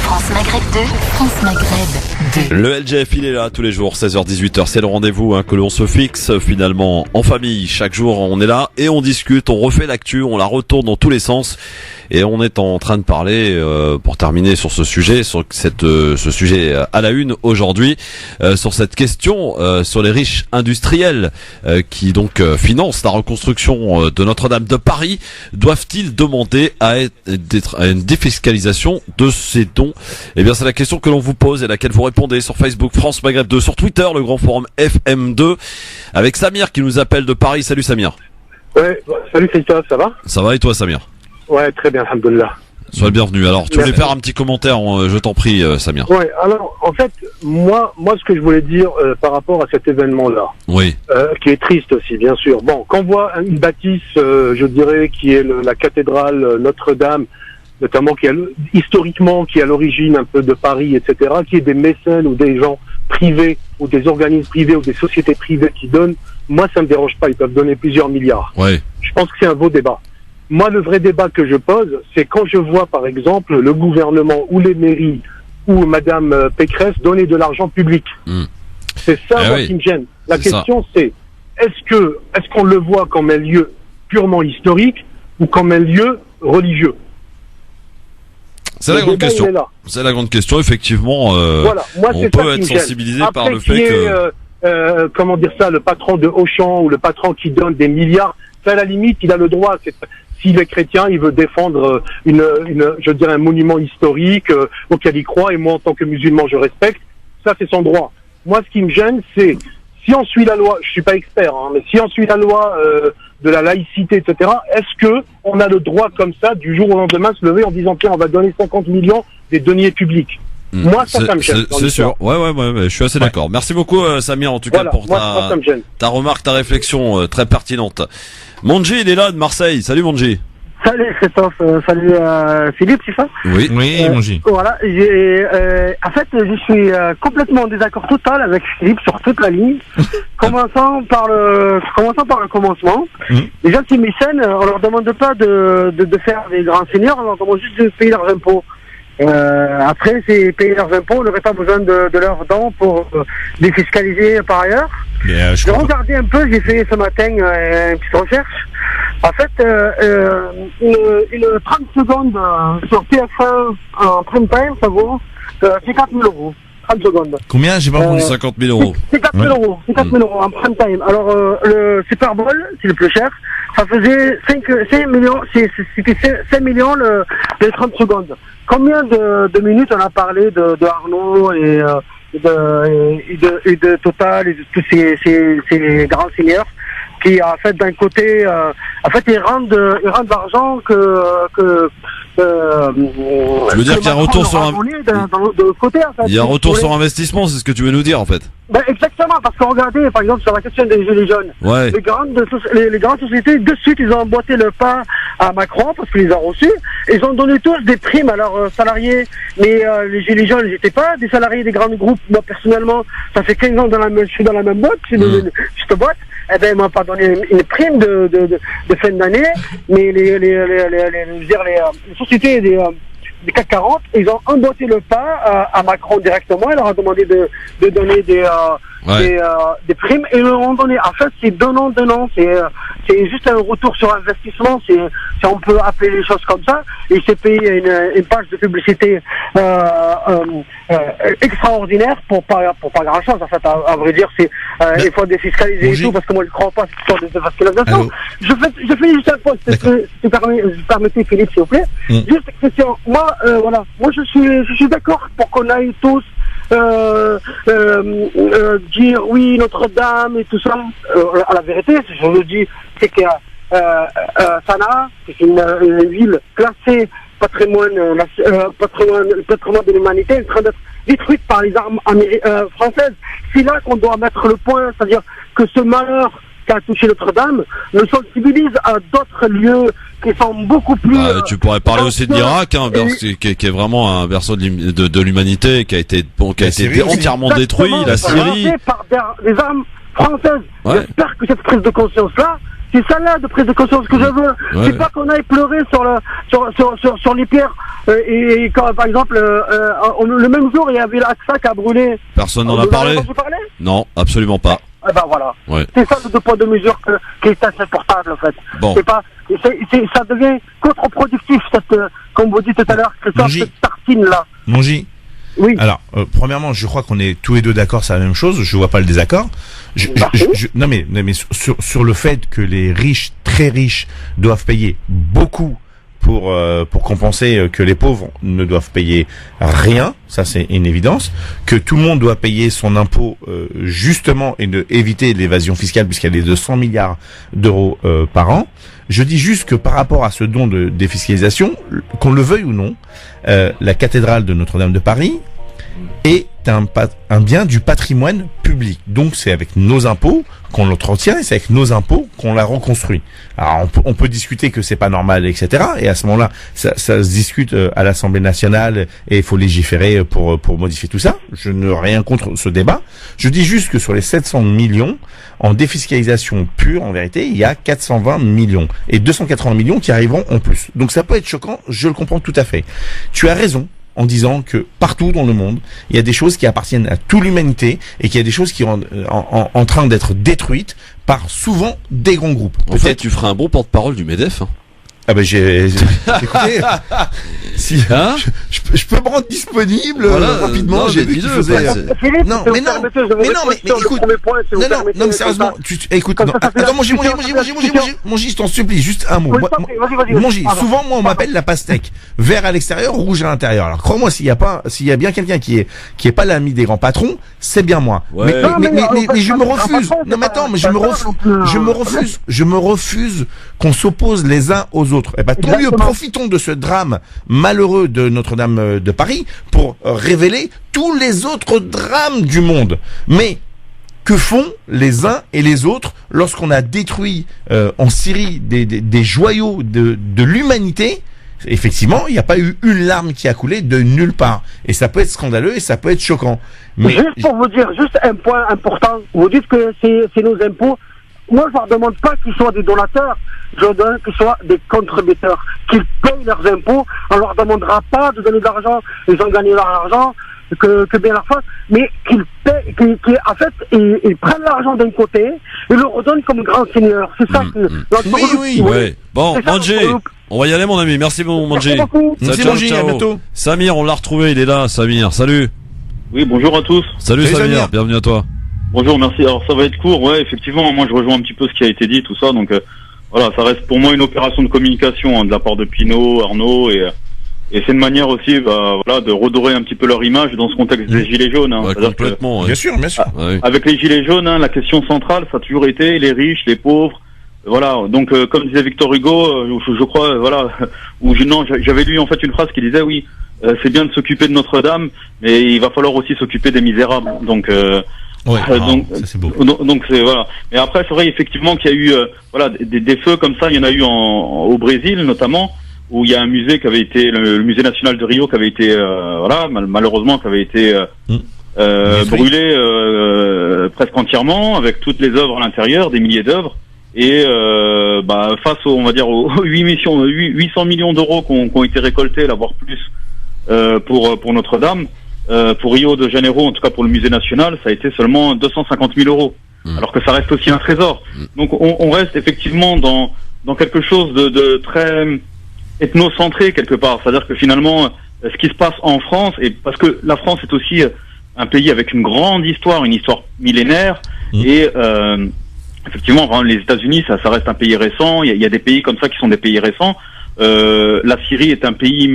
France Maghreb 2, France Maghreb 2. Le LGF, il est là tous les jours, 16h-18h. C'est le rendez-vous que l'on se fixe finalement en famille. Chaque jour, on est là et on discute, on refait l'actu, on la retourne dans tous les sens. Et on est en train de parler, pour terminer sur ce sujet, sur ce sujet à la une aujourd'hui, sur cette question sur les riches industriels qui donc financent la reconstruction de Notre-Dame de Paris. Doivent-ils demander à une défiscalisation de ces dons? Eh bien, c'est la question que l'on vous pose et à laquelle vous répondez sur Facebook France Maghreb 2, sur Twitter, le grand forum FM2, avec Samir qui nous appelle de Paris. Salut Samir. Ouais, salut Christophe, ça va? Ça va et toi Samir? Ouais, très bien, alhamdoulilah. Sois le bienvenu. Alors, tu voulais faire un petit commentaire, je t'en prie, Samir. Ouais, alors, en fait, moi, ce que je voulais dire par rapport à cet événement-là, oui, qui est triste aussi, bien sûr. Bon, quand on voit une bâtisse, je dirais, qui est la cathédrale Notre-Dame, notamment historiquement, qui est à l'origine un peu de Paris, etc., qui est des mécènes ou des gens privés, ou des organismes privés, ou des sociétés privées qui donnent, moi, ça me dérange pas. Ils peuvent donner plusieurs milliards. Ouais. Je pense que c'est un beau débat. Moi, le vrai débat que je pose, c'est quand je vois, par exemple, le gouvernement ou les mairies ou Madame Pécresse donner de l'argent public. C'est ça, qui me gêne. La question, c'est est-ce qu'on le voit comme un lieu purement historique ou comme un lieu religieux? C'est la grande question. C'est la grande question, effectivement. Voilà. Moi, on peut être sensibilisé par le fait que... comment dire ça, le patron de Auchan ou le patron qui donne des milliards, ça, à la limite, il a le droit. S'il est chrétien, il veut défendre je dirais un monument historique auquel il croit, et moi, en tant que musulman, je respecte. Ça, c'est son droit. Moi, ce qui me gêne, c'est si on suit la loi, je suis pas expert, mais si on suit la loi de la laïcité, etc., est-ce que on a le droit comme ça, du jour au lendemain, se lever en disant tiens, on va donner 50 millions des deniers publics? Moi, ça me gêne. C'est sûr. Ouais, je suis assez d'accord. Merci beaucoup, Samir, en tout cas, pour ta remarque, ta réflexion très pertinente. Monji, il est là de Marseille. Salut, Monji. Salut, Christophe. Salut, Philippe, c'est ça? Oui, Monji. Voilà. En fait, je suis complètement en désaccord total avec Philippe sur toute la ligne. Commençons par le commencement. Les gens qui mécènent, on leur demande pas de faire des grands seigneurs, on leur demande juste de payer leurs impôts. Après, c'est payer leurs impôts, on n'aurait pas besoin de leurs dons pour défiscaliser par ailleurs. J'ai regardé un peu, j'ai fait ce matin une petite recherche. En fait, une 30 secondes sur TF1 en prime time, ça vaut 50 000 euros. 30 secondes. Combien? J'ai pas entendu. 50 000 euros. C'est 4 000 euros. C'est 4 000 euros en prime time. Alors, le Super Bowl, c'est le plus cher. Ça faisait 5 millions, c'était 5 millions les 30 secondes. Combien de minutes on a parlé de Arnaud et de Total et de tous ces grands seigneurs qui, en fait, d'un côté, ils rendent de l'argent tu veux dire qu'il y a un retour sur il y a un retour sur investissement, c'est ce que tu veux nous dire en fait. Exactement, parce que regardez, par exemple, sur la question des gilets jaunes, les grandes sociétés, de suite, ils ont emboîté le pas à Macron, parce qu'ils ont reçu, et ils ont donné tous des primes à leurs salariés, mais les gilets jaunes, ils n'étaient pas des salariés des grands groupes. Moi, personnellement, ça fait 15 ans je suis dans la même boîte, je suis dans cette boîte, eh ben, ils m'ont pas donné une prime de fin d'année, mais les sociétés des CAC 40, ils ont emboîté le pas à Macron directement. Il leur a demandé de donner des primes, et à un moment donné, en fait, c'est donnant, c'est juste un retour sur investissement, si on peut appeler les choses comme ça, et c'est payer une page de publicité extraordinaire pour pas grand chose, en fait, à vrai dire, c'est il faut défiscaliser et tout, parce que moi je crois pas à cette histoire de défiscalisation. Je fais juste un point, si vous permettez, Philippe, s'il vous plaît. Juste une question. Moi, voilà, moi je suis d'accord pour qu'on aille tous dire oui Notre-Dame et tout ça. À la vérité, je le dis, c'est que Sanaa, c'est une ville classée patrimoine de l'humanité, est en train d'être détruite par les armes françaises. C'est là qu'on doit mettre le point, c'est-à-dire que ce malheur qui a touché Notre-Dame le sensibilise à d'autres lieux qui sont beaucoup plus... tu pourrais parler aussi de l'Irak, hein, qui est vraiment un berceau de l'humanité, qui a été entièrement détruit, la Syrie. Par des armes françaises. Ouais. J'espère que cette prise de conscience-là, c'est ça là de prise de conscience que je veux. Ouais. C'est pas qu'on aille pleurer sur les pierres. Et quand, par exemple, le même jour, il y avait l'Aqsa qui a brûlé. Personne n'en a parlé. Non, absolument pas. Eh ben voilà. Ouais. C'est ça le deux poids deux mesures qui est insupportable en fait. Bon. Ça devient contre-productif comme vous dites tout à l'heure, cette tartine là. Mongi. Oui. Alors, premièrement, je crois qu'on est tous les deux d'accord sur la même chose. Je vois pas le désaccord. Non mais sur le fait que les riches, très riches, doivent payer beaucoup pour compenser que les pauvres ne doivent payer rien, ça c'est une évidence, que tout le monde doit payer son impôt justement et éviter l'évasion fiscale puisqu'elle est de 100 milliards d'euros par an. Je dis juste que par rapport à ce don de défiscalisation, qu'on le veuille ou non, la cathédrale de Notre-Dame de Paris est un bien du patrimoine public. Donc c'est avec nos impôts qu'on l'entretient et c'est avec nos impôts qu'on la reconstruit. Alors on peut discuter que c'est pas normal, etc. Et à ce moment-là, ça se discute à l'Assemblée nationale et il faut légiférer pour modifier tout ça. Je n'ai rien contre ce débat. Je dis juste que sur les 700 millions, en défiscalisation pure, en vérité, il y a 420 millions et 280 millions qui arriveront en plus. Donc ça peut être choquant, je le comprends tout à fait. Tu as raison en disant que partout dans le monde, il y a des choses qui appartiennent à toute l'humanité et qu'il y a des choses qui sont en train d'être détruites par souvent des grands groupes. En fait, tu feras un bon porte-parole du MEDEF. Hein. Ah ben écoutez, si je peux me rendre disponible rapidement. J'ai vu qu'il faisait. Non mais sérieusement, écoute, attends, Mongi, je t'en supplie, juste un mot. Mongi, souvent moi on m'appelle la pastèque, vert à l'extérieur, rouge à l'intérieur. Alors crois-moi, s'il y a bien quelqu'un qui est pas l'ami des grands patrons, c'est bien moi. Mais je me refuse. Non mais attends, mais je me refuse qu'on s'oppose les uns aux autres. Eh ben, tant mieux, profitons de ce drame malheureux de Notre-Dame de Paris pour révéler tous les autres drames du monde. Mais que font les uns et les autres lorsqu'on a détruit en Syrie des joyaux de l'humanité? Effectivement, il n'y a pas eu une larme qui a coulé de nulle part. Et ça peut être scandaleux et ça peut être choquant. Mais juste pour vous dire, juste un point important. Vous dites que c'est nos impôts. Moi, je ne leur demande pas qu'ils soient des donateurs. Je demande qu'ils soient des contributeurs, qu'ils payent leurs impôts. On ne leur demandera pas de donner de l'argent. Ils ont gagné leur argent, que bien leur fasse, mais qu'ils payent, en fait, ils prennent l'argent d'un côté et le redonnent comme grand seigneur. C'est ça que... Oui. Bon, Manji, on va y aller, mon ami. Merci, Manji. Merci, Manji, à bientôt. Samir, on l'a retrouvé, il est là, Samir. Salut. Oui, bonjour à tous. Salut Samir, bienvenue à toi. Bonjour, merci. Alors ça va être court, ouais, effectivement, moi je rejoins un petit peu ce qui a été dit, tout ça, donc voilà, ça reste pour moi une opération de communication de la part de Pinault, Arnaud, et c'est une manière aussi, de redorer un petit peu leur image dans ce contexte des gilets jaunes. Hein. Complètement. Bien sûr. Avec les gilets jaunes, la question centrale, ça a toujours été les riches, les pauvres. Voilà, donc comme disait Victor Hugo, je crois, j'avais lu en fait une phrase qui disait oui, c'est bien de s'occuper de Notre-Dame, mais il va falloir aussi s'occuper des misérables. Donc ça c'est beau. Donc c'est voilà. Mais après c'est vrai effectivement qu'il y a eu des feux comme ça. Il y en a eu au Brésil notamment, où il y a un musée qui avait été le musée national de Rio qui avait été malheureusement qui avait été brûlé presque entièrement avec toutes les œuvres à l'intérieur, des milliers d'œuvres. Et face aux 800 millions d'euros qui ont été récoltés, là, voire plus, pour Notre-Dame, pour Rio de Janeiro, en tout cas pour le musée national, ça a été seulement 250 000 euros. Alors que ça reste aussi un trésor. Donc on reste effectivement dans quelque chose de très ethnocentré quelque part. C'est-à-dire que finalement, ce qui se passe en France, et parce que la France est aussi un pays avec une grande histoire, une histoire millénaire, et effectivement, vraiment, les États-Unis, ça reste un pays récent. Il y a des pays comme ça qui sont des pays récents. La Syrie est un pays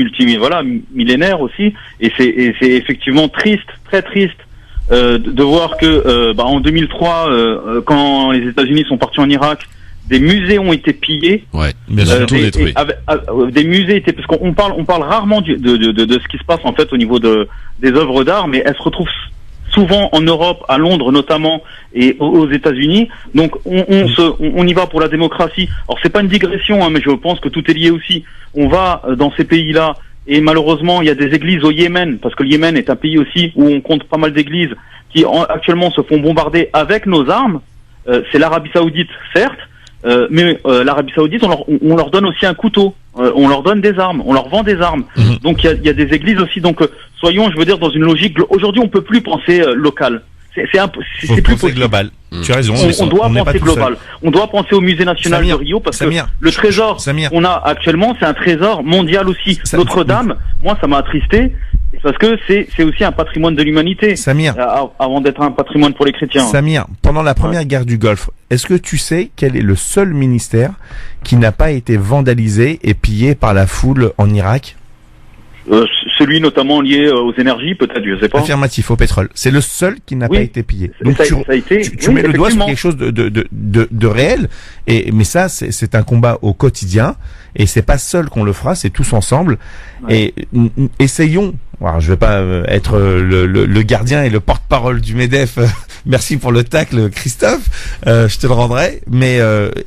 millénaire aussi, et c'est effectivement triste, très triste, de voir que en 2003, quand les États-Unis sont partis en Irak, des musées ont été pillés. Ouais, bien sûr, tout détruit. Des musées étaient, parce qu'on parle rarement de ce qui se passe en fait au niveau des œuvres d'art, mais elles se retrouvent souvent en Europe, à Londres notamment, et aux États-Unis. Donc on y va pour la démocratie. Alors c'est pas une digression, hein, mais je pense que tout est lié aussi. On va dans ces pays-là, et malheureusement il y a des églises au Yémen, parce que le Yémen est un pays aussi où on compte pas mal d'églises qui actuellement se font bombarder avec nos armes. C'est l'Arabie Saoudite, certes, mais l'Arabie Saoudite, on leur donne aussi un couteau, on leur donne des armes, on leur vend des armes. Donc il y a des églises aussi. Donc soyons, je veux dire, dans une logique. Aujourd'hui, on peut plus penser local. C'est plus possible. Global. Tu as raison. On doit penser global. On doit penser au musée national de Rio, parce que le trésor qu'on a actuellement, c'est un trésor mondial aussi. Notre-Dame, moi, ça m'a attristé. Parce que c'est aussi un patrimoine de l'humanité. Samir, avant d'être un patrimoine pour les chrétiens. Samir, pendant la première guerre du Golfe, est-ce que tu sais quel est le seul ministère qui n'a pas été vandalisé et pillé par la foule en Irak? Celui notamment lié aux énergies, peut-être, je sais pas. Affirmatif, au pétrole. C'est le seul qui n'a pas été pillé. Donc tu mets le doigt sur quelque chose de réel. Mais ça, c'est un combat au quotidien. Et c'est pas seul qu'on le fera, c'est tous ensemble. Ouais. Et essayons. Alors, je vais pas être le gardien et le porte-parole du MEDEF. Merci pour le tacle, Christophe. Je te le rendrai. Mais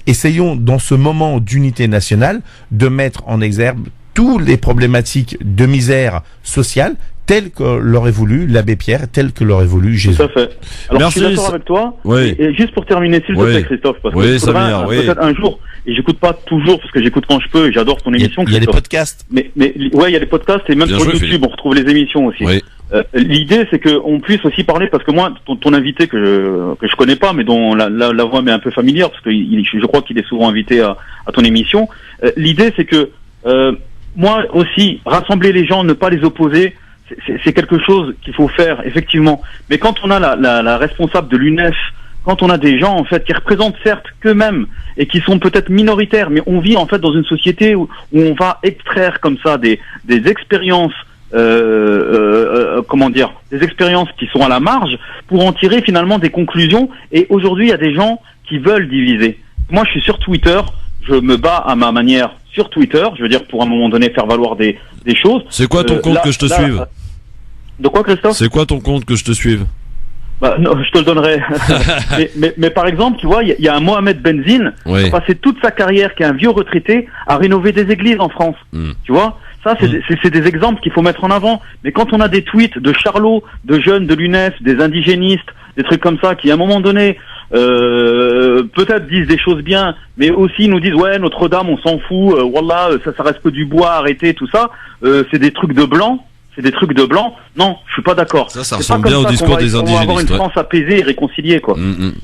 essayons, dans ce moment d'unité nationale, de mettre en exergue toutes les problématiques de misère sociale telles que l'aurait voulu l'abbé Pierre, telles que l'aurait voulu Jésus. Tout à fait. Alors, merci, je suis d'accord avec toi. Oui. Et juste pour terminer, s'il te plaît, Christophe, parce que Samir, peut-être un jour, et j'écoute pas toujours, parce que j'écoute quand je peux, et j'adore ton émission. Il y a les podcasts. Mais ouais, il y a les podcasts, et même sur YouTube, Philippe, on retrouve les émissions aussi. Oui. L'idée, c'est qu'on puisse aussi parler, parce que moi, ton invité que je connais pas, mais dont la voix m'est un peu familière, parce que je crois qu'il est souvent invité à ton émission. L'idée, c'est que moi aussi, rassembler les gens, ne pas les opposer, c'est quelque chose qu'il faut faire, effectivement. Mais quand on a la responsable de l'UNEF, quand on a des gens, en fait, qui représentent certes qu'eux-mêmes, et qui sont peut-être minoritaires, mais on vit, en fait, dans une société où on va extraire, comme ça, des expériences, des expériences qui sont à la marge, pour en tirer, finalement, des conclusions. Et aujourd'hui, il y a des gens qui veulent diviser. Moi, je suis sur Twitter, je me bats à ma manière sur Twitter, je veux dire, pour à un moment donné faire valoir des choses. C'est quoi ton compte que je te suive? De quoi, Christophe? C'est quoi ton compte que je te suive? Non, je te le donnerai. mais par exemple, tu vois, il y a un Mohamed Benzine qui a passé toute sa carrière, qui est un vieux retraité, à rénover des églises en France. Tu vois, ça, c'est des exemples qu'il faut mettre en avant. Mais quand on a des tweets de charlots, de jeunes de l'UNEF, des indigénistes, des trucs comme ça, qui à un moment donné peut-être disent des choses bien, mais aussi nous disent ouais, Notre-Dame, on s'en fout, wallah, ça reste que du bois, arrêtez, tout ça, c'est des trucs de blanc. C'est des trucs de blanc. Non, je suis pas d'accord. Ça ressemble bien au discours des indigénistes. On va avoir une France apaisée et réconciliée, quoi.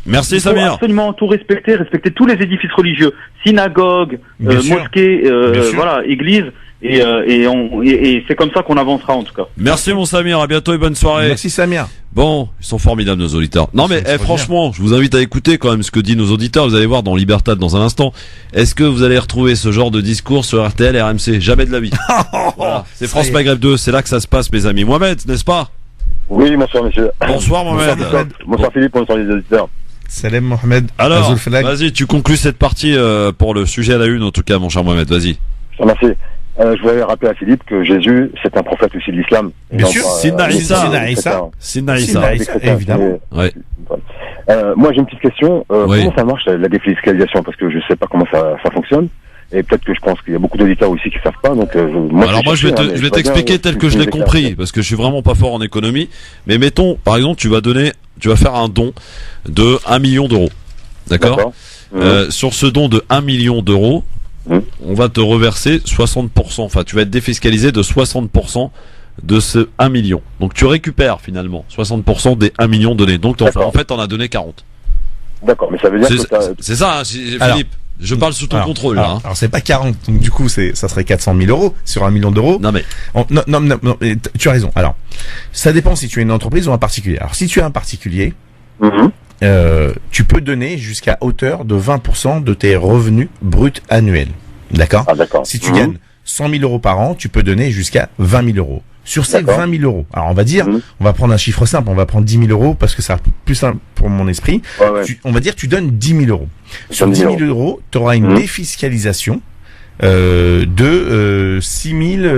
Merci, Samir. Il faut absolument tout respecter tous les édifices religieux, synagogues, mosquées, voilà, églises. Et c'est comme ça qu'on avancera, en tout cas. Merci, mon Samir. À bientôt et bonne soirée. Merci, Samir. Bon, ils sont formidables, nos auditeurs. Non, mais franchement, je vous invite à écouter quand même ce que disent nos auditeurs. Vous allez voir dans Libertad dans un instant. Est-ce que vous allez retrouver ce genre de discours sur RTL et RMC? Jamais de la vie. Voilà. C'est France Maghreb 2. C'est là que ça se passe, mes amis. Mohamed, n'est-ce pas? Oui, bonsoir, monsieur. Bonsoir, Mohamed. Bonsoir, Philippe. Bonsoir, les auditeurs. Salam, Mohamed. Alors, vas-y, tu conclus cette partie pour le sujet à la une, en tout cas, mon cher Mohamed. Vas-y. Merci. Je voulais rappeler à Philippe que Jésus, c'est un prophète aussi de l'islam. Bien sûr, Sidna Issa, évidemment. Ouais. Moi, j'ai une petite question. Comment ça marche, la défiscalisation? Parce que je sais pas comment ça fonctionne. Et peut-être que je pense qu'il y a beaucoup d'auditeurs aussi qui savent pas. Donc, moi, je vais t'expliquer tel que je l'ai compris, parce que je suis vraiment pas fort en économie. Mais mettons, par exemple, tu vas faire un don de 1 million d'euros. D'accord? Sur ce don de 1 million d'euros, on va te reverser 60%. Enfin, tu vas être défiscalisé de 60% de ce 1 million. Donc tu récupères finalement 60% des 1 million donnés. Donc en fait, t'en as donné 40. D'accord, mais ça veut dire que c'est ça, Philippe. Je parle sous ton contrôle, là. Alors c'est pas 40, donc du coup ça serait 400 000 euros sur 1 million d'euros. Non mais. Non, tu as raison. Alors, ça dépend si tu es une entreprise ou un particulier. Alors si tu es un particulier, tu peux donner jusqu'à hauteur de 20% de tes revenus bruts annuels. D'accord? Ah, d'accord. Si tu gagnes 100 000 euros par an, tu peux donner jusqu'à 20 000 euros. Sur ces 20 000 euros, alors on va dire, on va prendre un chiffre simple, on va prendre 10 000 euros parce que ça plus simple pour mon esprit. On va dire tu donnes 10 000 euros. Sur 10 000 euros, tu auras une défiscalisation de 6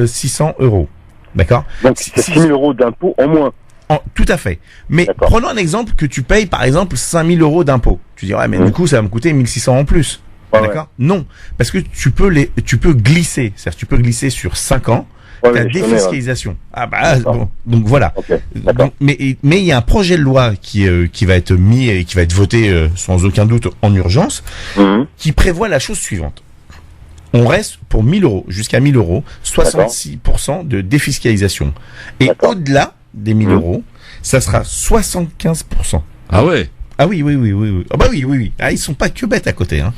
600 euros. D'accord? Donc c'est 6 000 euros d'impôts en moins. Tout à fait. Mais prenons un exemple que tu payes par exemple 5 000 euros d'impôts. Tu dis ouais mais du coup ça va me coûter 1 600 en plus. D'accord? Non, parce que tu peux glisser, c'est-à-dire tu peux glisser sur 5 ans. La défiscalisation. Ah bah bon, donc voilà. Donc, mais il y a un projet de loi qui va être mis et qui va être voté sans aucun doute en urgence, qui prévoit la chose suivante. On reste pour 1 000 euros jusqu'à 1 000 euros, 66% de défiscalisation. Et au-delà des 1 000 euros, ça sera 75%. Ah ouais. Ah oui. Ah bah oui. Ah, ils sont pas que bêtes à côté, hein.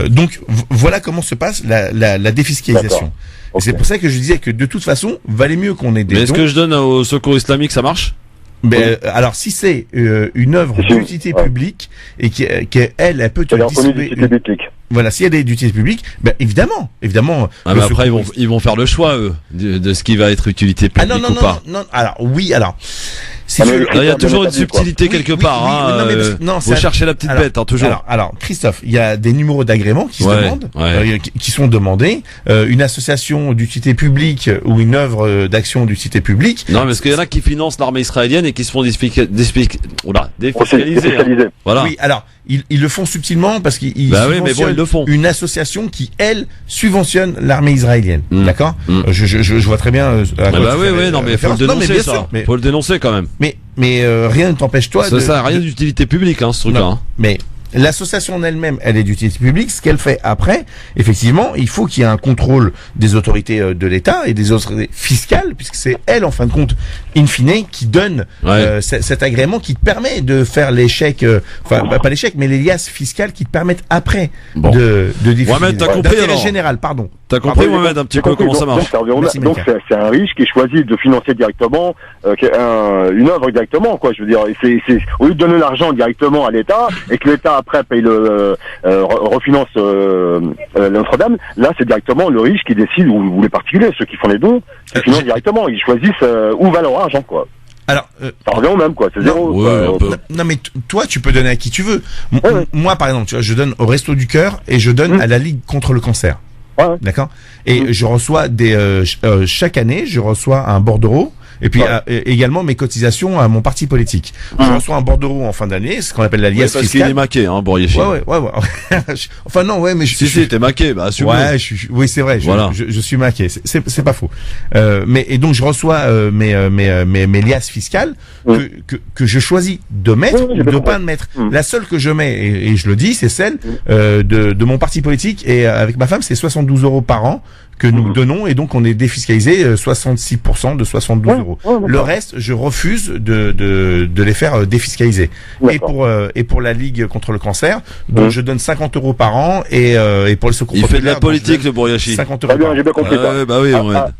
Donc voilà comment se passe la défiscalisation. Et c'est pour ça que je disais que de toute façon, valait mieux qu'on ait des. Mais est-ce que je donne au secours islamique, ça marche? Mais alors si c'est une œuvre d'utilité publique et elle peut te distribuer. Voilà, s'il y a des d'utilité publique, ben évidemment. Ah mais après ils vont faire le choix eux de ce qui va être utilité publique ou pas. Non. Alors oui, alors. Il y a toujours une subtilité quelque part. Faut chercher la petite bête, toujours. Alors, Christophe, il y a des numéros d'agrément qui se demandent, qui sont demandés. Une association d'utilité publique ou une œuvre d'action d'utilité publique. Non, parce qu'il y en a qui financent l'armée israélienne et qui se font défiscaliser. Voilà. Oui, alors. Ils le font subtilement parce qu'ils subventionnent une association qui, elle, subventionne l'armée israélienne. D'accord? Je vois très bien. Non, mais faut le dénoncer, ça. Faut le dénoncer quand même. Mais rien ne t'empêche toi de. Ça a rien d'utilité publique, hein, ce truc-là. Mais l'association en elle-même, elle est d'utilité publique. Ce qu'elle fait après, effectivement, il faut qu'il y ait un contrôle des autorités de l'État et des autorités fiscales, puisque c'est elle, en fin de compte, in fine, qui donne cet agrément qui te permet de faire les chèques, pas les chèques, mais les liasses fiscales qui te permettent après de diffuser. Mohamed, t'as compris alors? Général, pardon. T'as compris, Mohamed, un petit peu comment ça marche? Donc c'est un riche qui choisit de financer directement une œuvre directement, quoi. Je veux dire, c'est au lieu de donner l'argent directement à l'État et que l'État après paye refinance Notre-Dame, là c'est directement le riche qui décide, ou les particuliers, ceux qui font les dons, qui financent directement. Ils choisissent où va leur argent, quoi. Alors, ça revient au même, quoi. C'est zéro. Non, mais toi, tu peux donner à qui tu veux. Moi, par exemple, tu vois, je donne au Resto du Cœur et je donne à la Ligue contre le cancer. D'accord. Et je reçois chaque année, je reçois un bordereau. Et puis également mes cotisations à mon parti politique. Je reçois un bordereau en fin d'année, ce qu'on appelle la liasse fiscale. Parce qu'il est maqué, hein, Bourrier. Ouais. Enfin non, mais si t'es maqué, bah assume. Ouais, oui, c'est vrai. Je suis maqué. C'est pas faux. Et donc je reçois mes liasses fiscales que je choisis de mettre ou de pas mettre. La seule que je mets, et je le dis, c'est celle de mon parti politique, et avec ma femme, c'est 72 € par an que nous donnons, et donc on est défiscalisé 66% de 72 €. Le reste, je refuse de les faire défiscaliser. Et pour la Ligue contre le cancer, donc je donne 50 € par an, et pour le secours populaire. Il fait de la politique, le Bourriachi. 50 €. Bien, j'ai bien compris. Bah oui,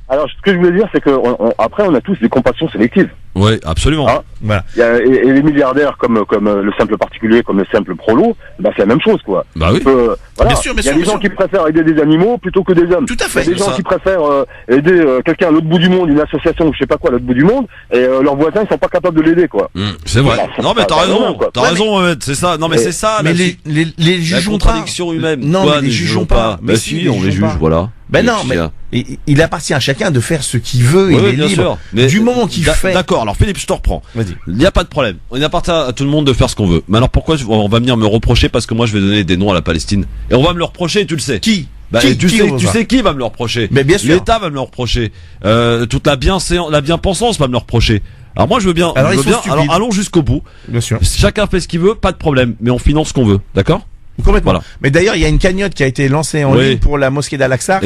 alors, ce que je voulais dire, c'est que après, on a tous des compassions sélectives. Oui, absolument. Voilà. Et les milliardaires, comme le simple particulier, comme le simple prolo, bah c'est la même chose, quoi. Bah oui. Bien sûr, il y a des gens qui préfèrent aider des animaux plutôt que des hommes. Tout à fait. Il y a des gens qui préfèrent aider quelqu'un à l'autre bout du monde, une association ou je sais pas quoi à l'autre bout du monde, et leurs voisins ils sont pas capables de l'aider, quoi. C'est vrai. Non mais t'as raison, Mohamed, c'est ça. Non mais c'est ça. Mais les jugeons pas. La contradiction humaine. Non, mais les jugeons pas. Mais si, on les juge, voilà. Ben non, mais il appartient à chacun de faire ce qu'il veut, il est libre. Mais du moment qu'il fait. D'accord, alors Philippe, je te reprends. Vas-y. Il n'y a pas de problème. Il appartient à tout le monde de faire ce qu'on veut. Mais alors pourquoi on va venir me reprocher parce que moi je vais donner des noms à la Palestine? Et on va me le reprocher, et tu le sais. Qui? Tu sais qui va me le reprocher? Mais bien sûr. L'État va me le reprocher. Toute la bien-pensance va me le reprocher. Alors moi je veux bien. Alors allons jusqu'au bout. Bien sûr. Chacun fait ce qu'il veut, pas de problème. Mais on finance ce qu'on veut, d'accord? Complètement. Voilà. Mais d'ailleurs, il y a une cagnotte qui a été lancée en ligne pour la mosquée d'Al-Aqsa,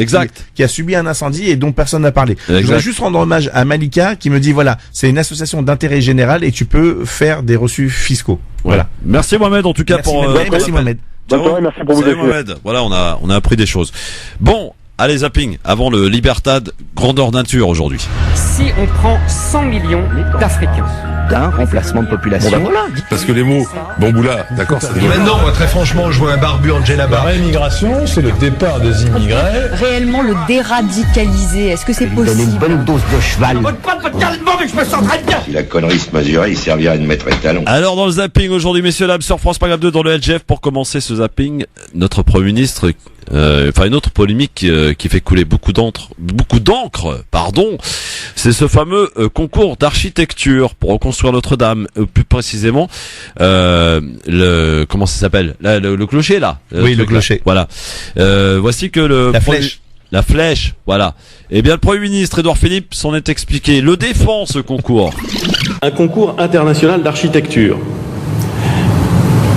qui a subi un incendie et dont personne n'a parlé. Je voudrais juste rendre hommage à Malika qui me dit voilà, c'est une association d'intérêt général et tu peux faire des reçus fiscaux. Voilà. Merci Mohamed en tout cas merci, pour. Merci Mohamed. Bonne soirée, merci pour vous Salut Mohamed. Voilà, on a appris des choses. Bon. Allez, zapping, avant le Libertad grandeur nature aujourd'hui. Si on prend 100 millions d'Africains. D'un remplacement de population. Bon ben voilà. Parce que les mots bamboula, d'accord, ça développe. Maintenant, moi, très franchement, je vois un barbu Angela Barr. La réimmigration, c'est le départ des immigrés. Réellement le déradicaliser, est-ce que c'est possible? Donner une bonne dose de cheval. Je me sens très bien. Si la connerie se mesurait, il servirait de maître étalon. Alors dans le zapping aujourd'hui, messieurs dames, sur France Paragraphe 2 dans le LGF, pour commencer ce zapping, notre Premier ministre, une autre polémique qui fait couler beaucoup d'encre, c'est ce fameux concours d'architecture pour reconstruire Notre-Dame, plus précisément comment ça s'appelle, le clocher là. Oui, le clocher. Voilà. Voici que la flèche, voilà. Eh bien, le Premier ministre Édouard Philippe s'en est expliqué. Le défend, ce concours. Un concours international d'architecture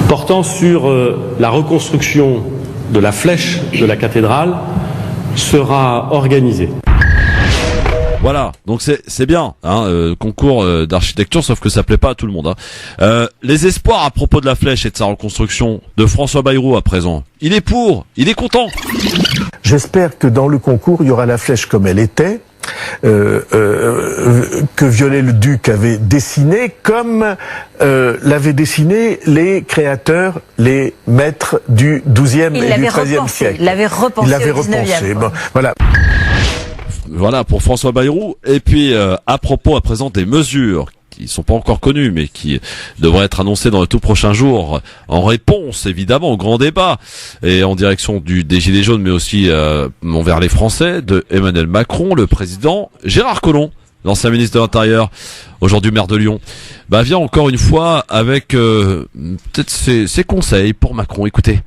portant sur la reconstruction de la flèche de la cathédrale sera organisé. Voilà, donc c'est bien, concours d'architecture, sauf que ça plaît pas à tout le monde. Les espoirs à propos de la flèche et de sa reconstruction de François Bayrou à présent. Il est content. J'espère que dans le concours, il y aura la flèche comme elle était, que Viollet-le-Duc avait dessiné, comme l'avaient dessiné les créateurs, les maîtres du XIIe et du XIIIe siècle. Il l'avait repensé. Il l'avait repensé. Bon, voilà. Voilà pour François Bayrou. Et puis à propos à présent des mesures qui sont pas encore connues mais qui devraient être annoncées dans les tout prochains jours en réponse évidemment au grand débat et en direction des Gilets jaunes mais aussi envers les Français de Emmanuel Macron, le président Gérard Collomb, l'ancien ministre de l'Intérieur, aujourd'hui maire de Lyon, vient encore une fois avec peut-être ses conseils pour Macron. Écoutez.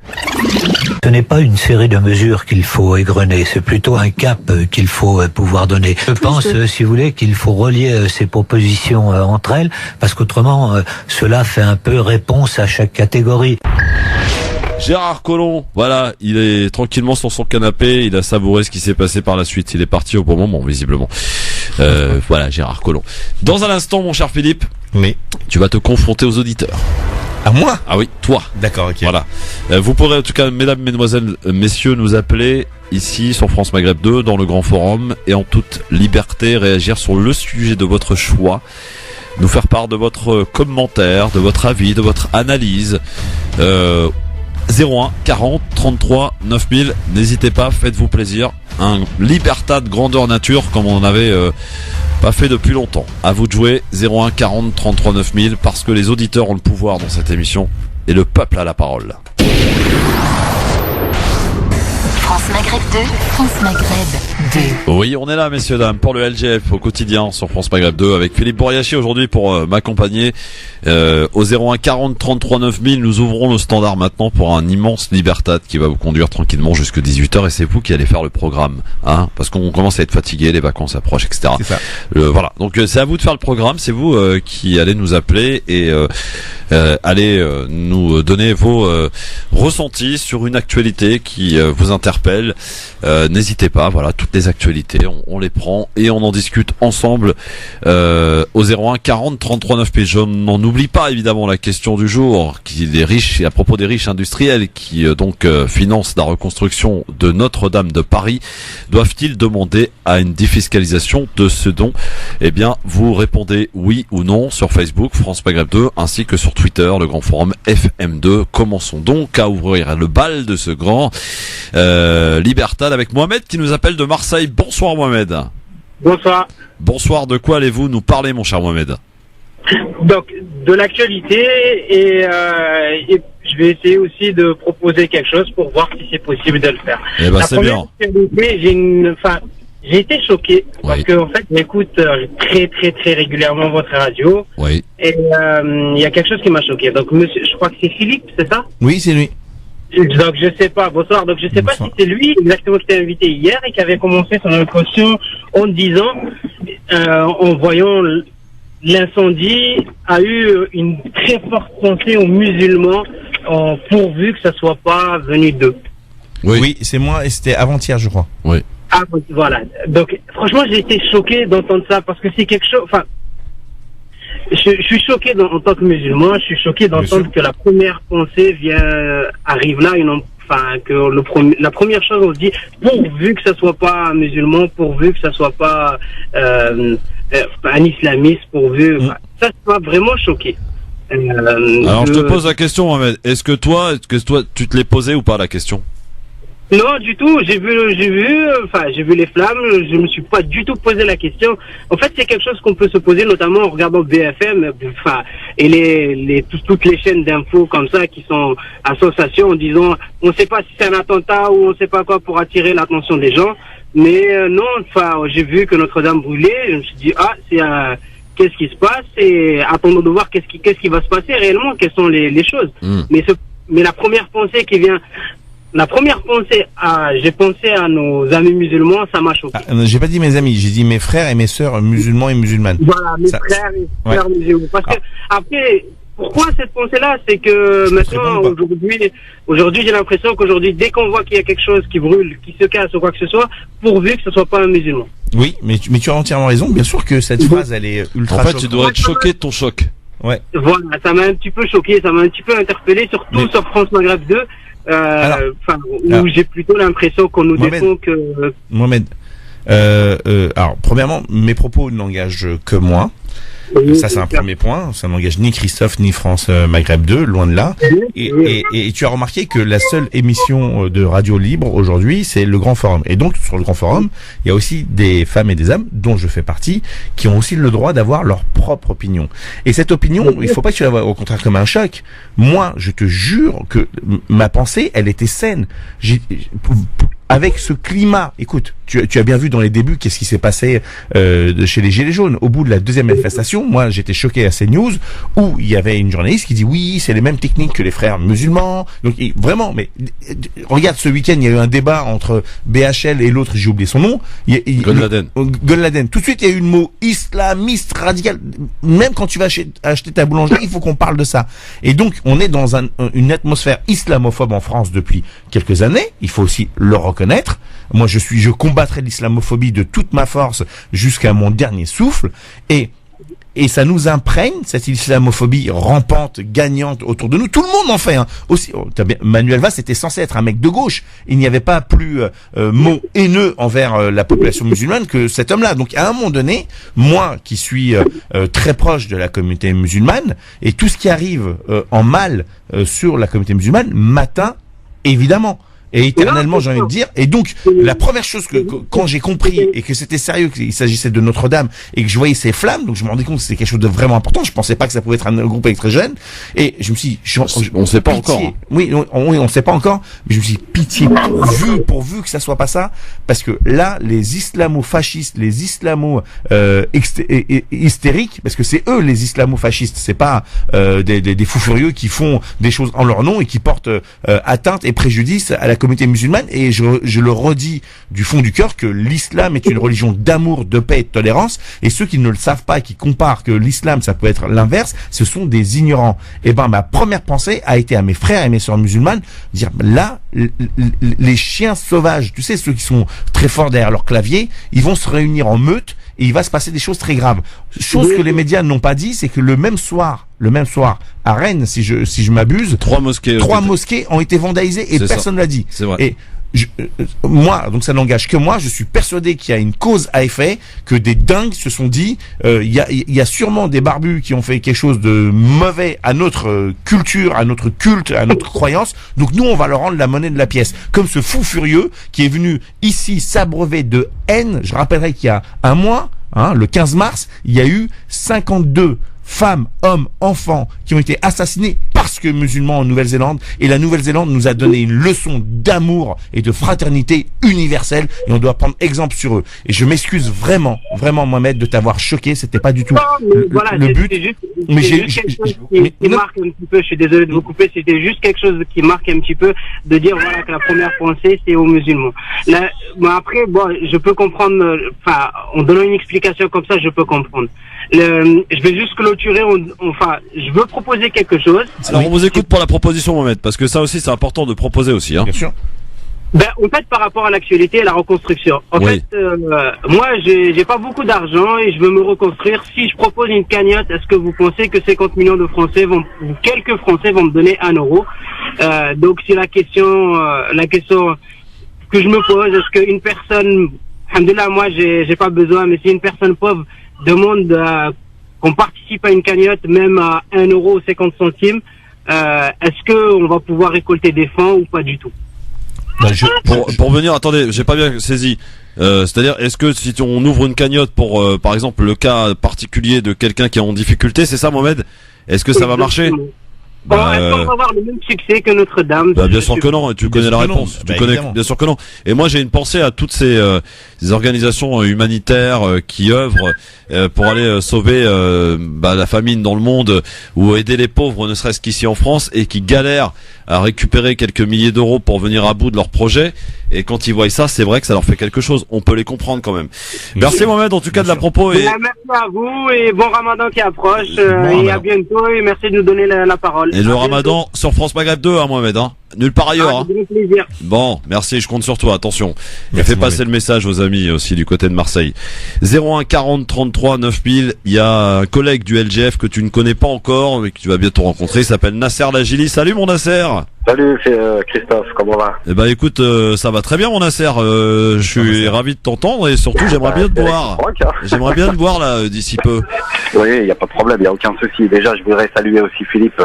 Ce n'est pas une série de mesures qu'il faut égrener, c'est plutôt un cap qu'il faut pouvoir donner. Je pense, si vous voulez, qu'il faut relier ces propositions entre elles, parce qu'autrement, cela fait un peu réponse à chaque catégorie. Gérard Collomb, voilà, il est tranquillement sur son canapé, il a savouré ce qui s'est passé par la suite, il est parti au bon moment, visiblement. Voilà, Gérard Collomb. Dans un instant, mon cher Philippe, tu vas te confronter aux auditeurs. À moi? Ah oui, toi. D'accord, ok. Voilà. Vous pourrez en tout cas, mesdames, mesdemoiselles, messieurs, nous appeler ici sur France Maghreb 2 dans le grand forum et en toute liberté réagir sur le sujet de votre choix. Nous faire part de votre commentaire, de votre avis, de votre analyse. 01 40 33 9000. N'hésitez pas, faites-vous plaisir. Un Libertad grandeur nature comme on en avait pas fait depuis longtemps. À vous de jouer. 01 40 33 9000 parce que les auditeurs ont le pouvoir dans cette émission et le peuple a la parole. France Maghreb 2, France Maghreb 2. Oui, on est là, messieurs, dames, pour le LGF au quotidien sur France Maghreb 2 avec Philippe Bourriachi aujourd'hui pour m'accompagner au 01 40 33 9000. Nous ouvrons le standard maintenant pour un immense Libertad qui va vous conduire tranquillement jusqu'à 18h et c'est vous qui allez faire le programme, parce qu'on commence à être fatigué, les vacances approchent, etc. C'est ça. Voilà, donc c'est à vous de faire le programme, c'est vous qui allez nous appeler et allez nous donner vos ressentis sur une actualité qui vous interpelle. N'hésitez pas, voilà, toutes les actualités, on les prend et on en discute ensemble au 01 40 33 9000. Je n'en oublie pas évidemment la question du jour qui est riches et à propos des riches industriels qui financent la reconstruction de Notre-Dame de Paris. Doivent-ils demander à une défiscalisation de ce don? Eh bien, vous répondez oui ou non sur Facebook France Maghreb 2 ainsi que sur Twitter, le grand forum FM2. Commençons donc à ouvrir le bal de ce grand Libertad avec Mohamed qui nous appelle de Marseille. Bonsoir Mohamed. Bonsoir. Bonsoir, de quoi allez-vous nous parler mon cher Mohamed? Donc, de l'actualité et je vais essayer aussi de proposer quelque chose pour voir si c'est possible de le faire. Eh ben, c'est bien. J'ai été choqué parce que en fait j'écoute très très très régulièrement votre radio. Oui. Et il y a quelque chose qui m'a choqué. Donc monsieur, je crois que c'est Philippe, c'est ça? Oui, c'est lui. Donc je sais pas, bonsoir. Donc je sais pas si c'est lui exactement qui t'a invité hier et qui avait commencé son introduction en disant, en voyant l'incendie, a eu une très forte pensée aux musulmans pourvu que ça soit pas venu d'eux. Oui, c'est moi et c'était avant-hier, je crois. Oui. Ah, voilà. Donc, franchement, j'ai été choqué d'entendre ça parce que c'est quelque chose. Enfin, je suis choqué en tant que musulman. Je suis choqué d'entendre que la première pensée arrive là, que la première chose on se dit pourvu que ça soit pas un musulman, pourvu que ça soit pas un islamiste, pourvu. Ça m'a vraiment choqué. Alors je te pose la question, Mohamed. Est-ce que toi, tu te l'es posé ou pas la question? Non, du tout. J'ai vu les flammes. Je me suis pas du tout posé la question. En fait, c'est quelque chose qu'on peut se poser, notamment en regardant BFM, et toutes les chaînes d'infos comme ça qui sont à sensation en disant, on sait pas si c'est un attentat ou on sait pas quoi pour attirer l'attention des gens. Mais j'ai vu que Notre-Dame brûlait. Je me suis dit, qu'est-ce qui se passe? Et attendons de voir qu'est-ce qui va se passer réellement, quelles sont les choses. Mais la première pensée qui vient. J'ai pensé à nos amis musulmans, ça m'a choqué. J'ai pas dit mes amis, j'ai dit mes frères et mes sœurs musulmans et musulmanes. Voilà, mes frères et sœurs musulmans. Parce que, après, pourquoi cette pensée-là? C'est que maintenant, aujourd'hui, j'ai l'impression qu'aujourd'hui, dès qu'on voit qu'il y a quelque chose qui brûle, qui se casse ou quoi que ce soit, pourvu que ce soit pas un musulman. Oui, mais tu as entièrement raison. Bien sûr que cette phrase, elle est ultra choquante. En fait, tu dois être choqué de ton choc. Ouais. Voilà, ça m'a un petit peu choqué, ça m'a un petit peu interpellé, surtout sur France Maghreb 2. Où j'ai plutôt l'impression qu'on nous défend que... Mohamed, alors premièrement, mes propos n'engagent que moi. Ça c'est un premier point, ça n'engage ni Christophe ni France Maghreb 2, loin de là. Et tu as remarqué que la seule émission de radio libre aujourd'hui, c'est le Grand Forum. Et donc sur le Grand Forum, il y a aussi des femmes et des hommes, dont je fais partie, qui ont aussi le droit d'avoir leur propre opinion. Et cette opinion, il faut pas que tu la vois au contraire comme un choc. Moi, je te jure que ma pensée, elle était saine. Avec ce climat, écoute, tu as bien vu dans les débuts qu'est-ce qui s'est passé chez les Gilets jaunes. Au bout de la deuxième manifestation, moi j'étais choqué à CNews où il y avait une journaliste qui dit oui, c'est les mêmes techniques que les frères musulmans. Donc vraiment, mais regarde ce week-end, il y a eu un débat entre BHL et l'autre, j'ai oublié son nom. Golnaden. Tout de suite, il y a eu le mot islamiste radical. Même quand tu vas acheter ta boulangerie, il faut qu'on parle de ça. Et donc, on est dans une atmosphère islamophobe en France depuis quelques années. Il faut aussi le reconnaître. Moi, je combattrai l'islamophobie de toute ma force jusqu'à mon dernier souffle. Et ça nous imprègne, cette islamophobie rampante, gagnante autour de nous. Tout le monde en fait. Hein. Aussi, Manuel Valls était censé être un mec de gauche. Il n'y avait pas plus mot haineux envers la population musulmane que cet homme-là. Donc, à un moment donné, moi, qui suis très proche de la communauté musulmane, et tout ce qui arrive en mal sur la communauté musulmane m'atteint évidemment. Et éternellement, j'ai envie de dire. Et donc, la première chose quand j'ai compris et que c'était sérieux, qu'il s'agissait de Notre-Dame et que je voyais ces flammes, donc je me rendais compte que c'était quelque chose de vraiment important. Je pensais pas que ça pouvait être un groupe électrogène. Et je me suis dit, on sait pas encore. Oui, on sait pas encore. Mais je me suis dit, pitié, pourvu que ça soit pas ça. Parce que là, les islamo-fascistes, les hystériques, parce que c'est eux les islamo-fascistes, c'est pas des fous furieux qui font des choses en leur nom et qui portent atteinte et préjudice à la communauté musulmane. Et je le redis du fond du cœur que l'islam est une religion d'amour, de paix et de tolérance. Et ceux qui ne le savent pas et qui comparent que l'islam ça peut être l'inverse, ce sont des ignorants. Et ben ma première pensée a été à mes frères et mes sœurs musulmanes, dire là les chiens sauvages, tu sais, ceux qui sont très forts derrière leur clavier, ils vont se réunir en meute et il va se passer des choses très graves. Chose que les médias n'ont pas dit, c'est que le même soir à Rennes, si je m'abuse, trois mosquées ont été vandalisées et personne l'a dit. C'est vrai. Et moi, donc ça n'engage que moi, je suis persuadé qu'il y a une cause à effet, que des dingues se sont dit, il y a sûrement des barbus qui ont fait quelque chose de mauvais à notre culture, à notre culte, à notre croyance, donc nous on va leur rendre la monnaie de la pièce. Comme ce fou furieux qui est venu ici s'abreuver de haine. Je rappellerai qu'il y a un mois, le 15 mars, il y a eu 52 femmes, hommes, enfants qui ont été assassinés parce que musulmans en Nouvelle-Zélande, et la Nouvelle-Zélande nous a donné une leçon d'amour et de fraternité universelle et on doit prendre exemple sur eux. Et je m'excuse vraiment Mohamed de t'avoir choqué, c'était pas du tout le but. Mais qui marque un petit peu, je suis désolé de vous couper, c'était juste quelque chose qui marque un petit peu de dire voilà que la première pensée c'est aux musulmans. Après je peux comprendre, en donnant une explication comme ça je peux comprendre. Je vais juste clôturer, enfin, je veux proposer quelque chose. Alors on vous écoute pour la proposition, Mohamed, parce que ça aussi c'est important de proposer aussi. Hein. Bien sûr. Ben, en fait, par rapport à l'actualité et la reconstruction. En fait, moi, j'ai pas beaucoup d'argent et je veux me reconstruire. Si je propose une cagnotte, est-ce que vous pensez que 50 millions de Français ou quelques Français vont me donner 1 euro? Donc, c'est la question que je me pose. Est-ce qu'une personne, alhamdoulilah, moi, j'ai pas besoin, mais si une personne pauvre demande qu'on participe à une cagnotte, même à 1 euro ou 50 centimes, est-ce qu'on va pouvoir récolter des fonds ou pas du tout? Pour venir, attendez, j'ai pas bien saisi. C'est-à-dire, est-ce que si on ouvre une cagnotte pour, par exemple, le cas particulier de quelqu'un qui est en difficulté, c'est ça, Mohamed? Est-ce que ça va marcher? Est-ce qu'on va avoir le même succès que Notre-Dame? Bien sûr que non, et tu connais la réponse. Tu connais, bien sûr que non. Et moi, j'ai une pensée à toutes ces organisations humanitaires qui œuvrent pour aller sauver la famine dans le monde ou aider les pauvres, ne serait-ce qu'ici en France, et qui galèrent à récupérer quelques milliers d'euros pour venir à bout de leur projet. Et quand ils voient ça, c'est vrai que ça leur fait quelque chose. On peut les comprendre quand même. Merci Mohamed, en tout cas de la propos. Et... Merci à vous et bon Ramadan qui approche. Et à bientôt et merci de nous donner la parole. Et le Ramadan sur France Maghreb 2, hein, Mohamed, hein. Nulle part ailleurs. Hein. Plaisir. Bon, merci, je compte sur toi, attention. Et Merci, fais passer le message aux amis aussi du côté de Marseille. 01 40 33 9000, il y a un collègue du LGF que tu ne connais pas encore, mais que tu vas bientôt rencontrer, il s'appelle Nasser Lagili. Salut mon Nasser. Salut, c'est Christophe, comment va? Eh ben écoute, ça va très bien mon Nasser, je suis ravi de t'entendre et surtout j'aimerais bien te voir. J'aimerais bien te voir là d'ici peu. Oui, il n'y a pas de problème, il n'y a aucun souci. Déjà, je voudrais saluer aussi Philippe.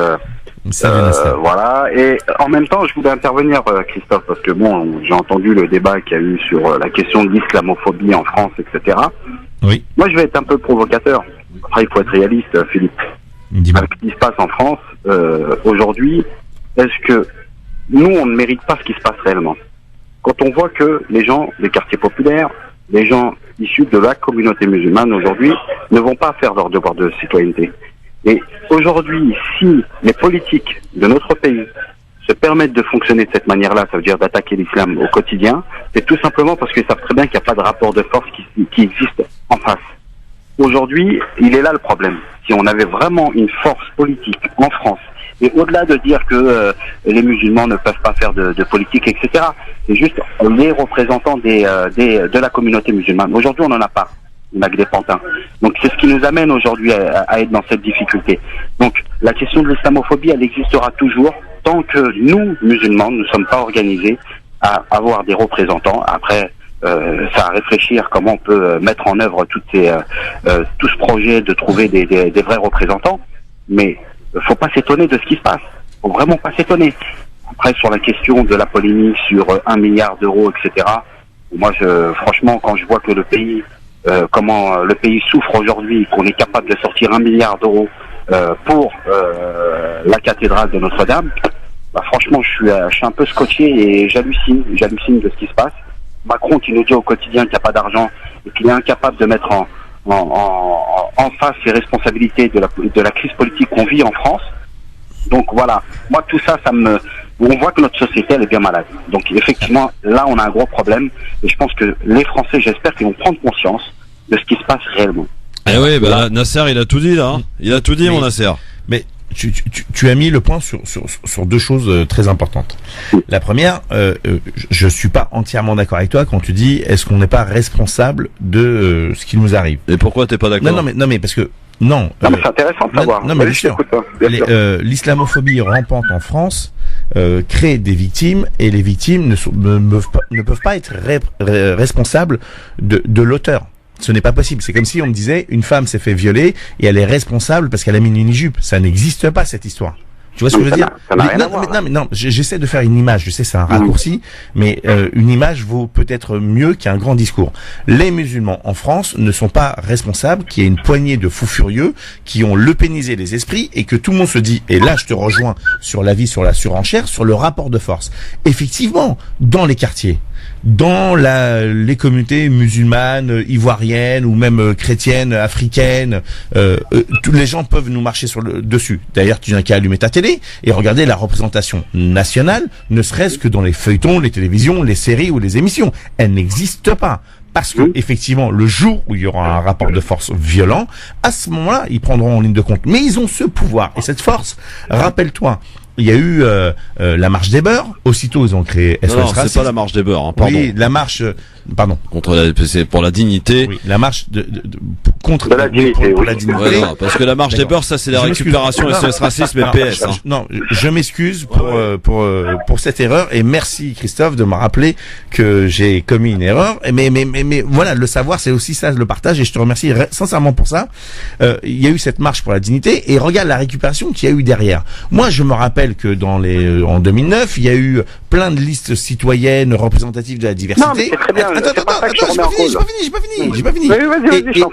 Voilà, et en même temps, je voulais intervenir, Christophe, parce que bon, j'ai entendu le débat qu'il y a eu sur la question de l'islamophobie en France, etc. Oui. Moi, je vais être un peu provocateur. Après, il faut être réaliste, Philippe. Avec ce qui se passe en France, aujourd'hui, est-ce que nous, on ne mérite pas ce qui se passe réellement? Quand on voit que les gens des quartiers populaires, les gens issus de la communauté musulmane aujourd'hui, ne vont pas faire leur devoir de citoyenneté. Et aujourd'hui, si les politiques de notre pays se permettent de fonctionner de cette manière-là, ça veut dire d'attaquer l'islam au quotidien, c'est tout simplement parce qu'ils savent très bien qu'il n'y a pas de rapport de force qui existe en face. Aujourd'hui, il est là le problème. Si on avait vraiment une force politique en France, et au-delà de dire que les musulmans ne peuvent pas faire de politique, etc., c'est juste les représentants de la communauté musulmane. Aujourd'hui, on n'en a pas. On a que des pantins. Donc c'est ce qui nous amène aujourd'hui à être dans cette difficulté. Donc la question de l'islamophobie, elle existera toujours tant que nous, musulmans, ne sommes pas organisés à avoir des représentants. Après, ça à réfléchir comment on peut mettre en œuvre tout ce projet de trouver des vrais représentants. Mais faut pas s'étonner de ce qui se passe. Faut vraiment pas s'étonner. Après, sur la question de la polémique sur 1 milliard d'euros, etc., moi, franchement, quand je vois que le pays... comment le pays souffre aujourd'hui, qu'on est capable de sortir 1 milliard d'euros pour la cathédrale de Notre-Dame, bah franchement je suis un peu scotché et j'hallucine de ce qui se passe. Macron qui nous dit au quotidien qu'il n'y a pas d'argent et qu'il est incapable de mettre en face les responsabilités de la crise politique qu'on vit en France. Donc voilà, moi tout ça, on voit que notre société elle est bien malade. Donc effectivement, là on a un gros problème et je pense que les Français, j'espère qu'ils vont prendre conscience de ce qui se passe réellement. Eh oui, bah Nasser il a tout dit là, hein. Il a tout dit mon Nasser. Mais tu as mis le point sur deux choses très importantes. La première, je suis pas entièrement d'accord avec toi quand tu dis est-ce qu'on n'est pas responsable de ce qui nous arrive. Et pourquoi t'es pas d'accord? Non mais parce que non, mais c'est intéressant de savoir. Non mais bien sûr. L'islamophobie rampante en France crée des victimes et les victimes ne peuvent pas être responsables de l'auteur. Ce n'est pas possible. C'est comme si on me disait une femme s'est fait violer et elle est responsable parce qu'elle a mis une mini-jupe. Ça n'existe pas cette histoire. Tu vois ce que je veux dire? Non, j'essaie de faire une image. Je sais, c'est un raccourci, mais une image vaut peut-être mieux qu'un grand discours. Les musulmans en France ne sont pas responsables qu'il y ait une poignée de fous furieux qui ont lepénisé les esprits et que tout le monde se dit, et là je te rejoins sur l'avis sur la surenchère, sur le rapport de force. Effectivement, dans les quartiers, dans les communautés musulmanes, ivoiriennes ou même chrétiennes, africaines, tous les gens peuvent nous marcher dessus. D'ailleurs, tu n'as qu'à allumer ta télé et regarder la représentation nationale, ne serait-ce que dans les feuilletons, les télévisions, les séries ou les émissions. Elle n'existe pas. Parce que, effectivement, le jour où il y aura un rapport de force violent, à ce moment-là, ils prendront en ligne de compte. Mais ils ont ce pouvoir et cette force. Rappelle-toi, il y a eu la marche des beurs. Aussitôt, ils ont créé SOS Racisme. C'est pas la marche des beurs. Hein, pardon. Oui, la marche. Pardon. C'est pour la dignité. Oui, la marche contre la dignité. Pour la dignité. Ouais, non, parce que la marche des beurs, ça c'est la récupération SOS Racisme et PS. Hein. Non, je m'excuse pour cette erreur et merci Christophe de me rappeler que j'ai commis une erreur. Mais voilà, le savoir c'est aussi ça, le partage et je te remercie sincèrement pour ça. Il y a eu cette marche pour la dignité et regarde la récupération qu'il y a eu derrière. Moi, je me rappelle que en 2009, il y a eu plein de listes citoyennes représentatives de la diversité. Non, mais c'est très bien. Attends, j'ai pas fini.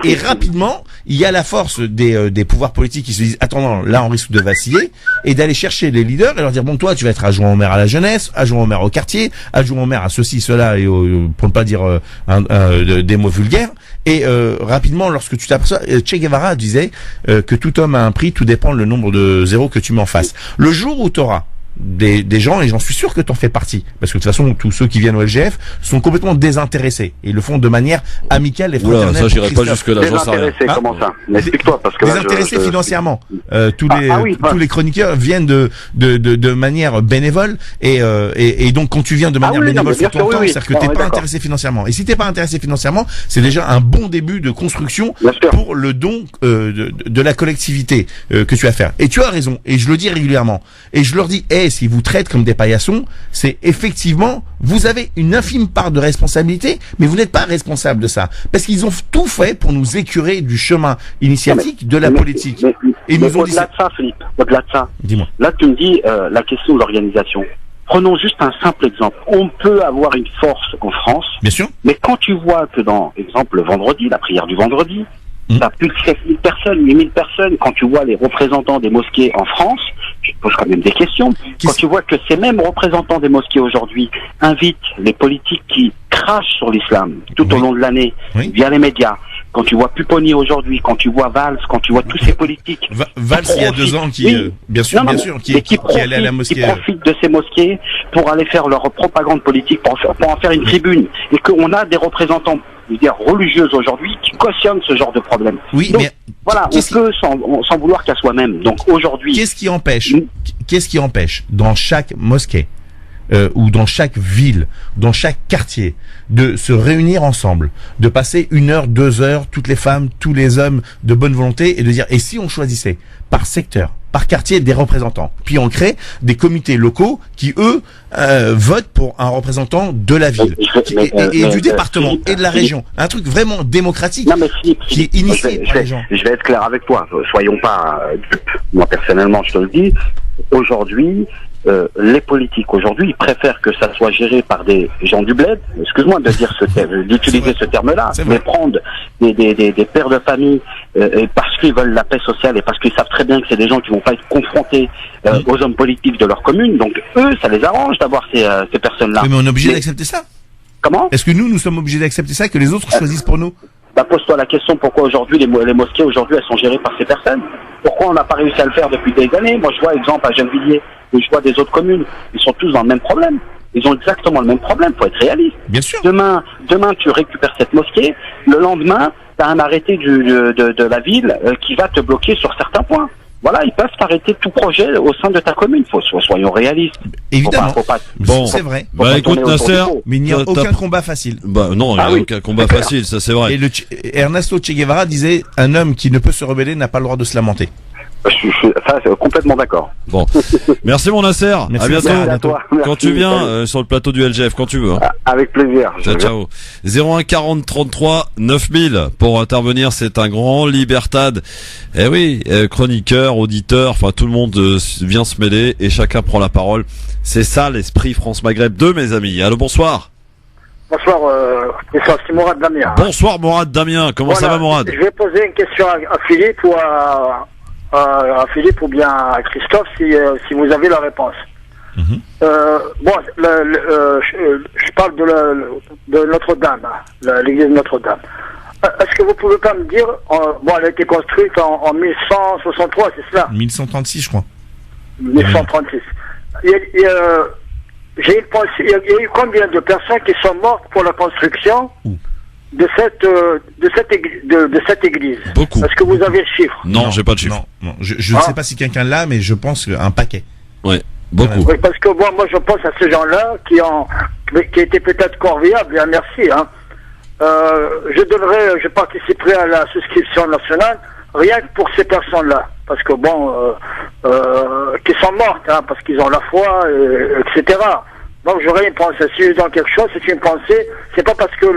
Et rapidement, il y a la force des pouvoirs politiques qui se disent, attends, là, on risque de vaciller, et d'aller chercher les leaders et leur dire, bon, toi, tu vas être adjoint au maire à la jeunesse, adjoint au maire au quartier, adjoint au maire à ceci, cela, et pour ne pas dire des mots vulgaires. Et rapidement, lorsque tu t'aperçois, Che Guevara disait que tout homme a un prix, tout dépend le nombre de zéros que tu mets en face. Le jour où tu auras des gens, et j'en suis sûr que t'en fais partie, parce que de toute façon tous ceux qui viennent au LGF sont complètement désintéressés et ils le font de manière amicale et fraternelle. Ça j'irai pas jusque là, j'en sais rien. Désintéressés, comment ça? Explique-toi, parce que désintéressés financièrement. Tous les chroniqueurs viennent de manière bénévole et donc quand tu viens de manière bénévole, faut t'entendre, c'est-à-dire que t'es pas intéressé financièrement. Et si t'es pas intéressé financièrement, c'est déjà un bon début de construction pour le don de la collectivité que tu vas faire. Et tu as raison, et je le dis régulièrement, et je leur dis, s'ils vous traitent comme des paillassons, c'est effectivement, vous avez une infime part de responsabilité, mais vous n'êtes pas responsable de ça. Parce qu'ils ont tout fait pour nous écurer du chemin initiatique de la politique. Et nous ont dit au-delà de ça, Philippe, au-delà de ça. Dis-moi. Là, tu me dis la question de l'organisation. Prenons juste un simple exemple. On peut avoir une force en France. Bien sûr. Mais quand tu vois que dans, exemple, le vendredi, la prière du vendredi, t'as plus de 7000 personnes, 8000 personnes. Quand tu vois les représentants des mosquées en France, tu te poses quand même des questions. Quand tu vois que ces mêmes représentants des mosquées aujourd'hui invitent les politiques qui crachent sur l'islam tout au long de l'année via les médias, quand tu vois Pupponi aujourd'hui, quand tu vois Valls, quand tu vois tous ces politiques... Valls, il y a 2 ans, qui allait à la mosquée. Qui profitent de ces mosquées pour aller faire leur propagande politique, pour en faire une tribune. Et qu'on a des représentants religieuses aujourd'hui qui cautionnent ce genre de problème. Oui, donc, mais voilà, on peut s'en vouloir qu'à soi-même. Donc aujourd'hui, qu'est-ce qui empêche dans chaque mosquée ou dans chaque ville, dans chaque quartier, de se réunir ensemble, de passer 1 heure, 2 heures, toutes les femmes, tous les hommes de bonne volonté, et de dire, et si on choisissait par secteur, par quartier, des représentants, puis on crée des comités locaux qui, eux, votent pour un représentant de la ville, et du département, et de la région. Un truc vraiment démocratique, qui est initié par les gens. Je vais être clair avec toi, soyons pas dupes. Moi, personnellement, je te le dis, aujourd'hui, les politiques aujourd'hui, ils préfèrent que ça soit géré par des gens du bled. Excuse-moi d'utiliser ce terme-là, mais prendre des pères de famille parce qu'ils veulent la paix sociale et parce qu'ils savent très bien que c'est des gens qui vont pas être confrontés aux hommes politiques de leur commune. Donc eux, ça les arrange d'avoir ces personnes-là. Oui, mais on est obligé d'accepter ça. Comment? Est-ce que nous sommes obligés d'accepter ça, que les autres choisissent pour nous? Pose-toi la question, pourquoi aujourd'hui les mosquées aujourd'hui elles sont gérées par ces personnes? Pourquoi on n'a pas réussi à le faire depuis des années? Moi je vois exemple à Gennevilliers, et je vois des autres communes, ils sont tous dans le même problème. Ils ont exactement le même problème, faut être réaliste. Bien sûr. Demain tu récupères cette mosquée, le lendemain tu as un arrêté de la ville qui va te bloquer sur certains points. Voilà, ils peuvent t'arrêter tout projet au sein de ta commune. Soyons réalistes. Évidemment. Bon, c'est vrai. Écoute Nasser, mais il n'y a aucun combat facile. Non, il n'y a aucun combat facile, ça c'est vrai. Et Ernesto Che Guevara disait, un homme qui ne peut se rebeller n'a pas le droit de se lamenter. Ça, c'est complètement d'accord. Bon, merci mon Nasser. Merci, à bientôt. Merci à toi. Quand tu viens sur le plateau du LGF, quand tu veux. Hein. Avec plaisir. Ciao. 01 40 33 9000 pour intervenir. C'est un grand libertad. Eh oui, chroniqueur, auditeur, enfin tout le monde vient se mêler et chacun prend la parole. C'est ça l'esprit France Maghreb 2, mes amis. Allô, bonsoir. Bonsoir, c'est Mourad Damien. Bonsoir Mourad Damien. Comment ça va Mourad? Je vais poser une question à Philippe ou à Philippe ou bien à Christophe si vous avez la réponse. Je parle de Notre-Dame, l'église de Notre-Dame. Est-ce que vous pouvez pas me dire, elle a été construite en 1163, c'est cela? 1136, je crois. 1136. Il y a eu combien de personnes qui sont mortes pour la construction de cette église? Beaucoup. Est-ce que vous avez le chiffre? Non, j'ai pas de chiffre. Non. Je ne sais pas si quelqu'un l'a, mais je pense un paquet. Ouais, beaucoup. Oui, parce que moi je pense à ces gens-là qui étaient peut-être corvéables, et merci, hein. Je participerai à la souscription nationale, rien que pour ces personnes-là. Parce que qui sont mortes, hein, parce qu'ils ont la foi, etc. Donc j'aurais une pensée. Si je donne quelque chose, c'est une pensée. C'est pas parce que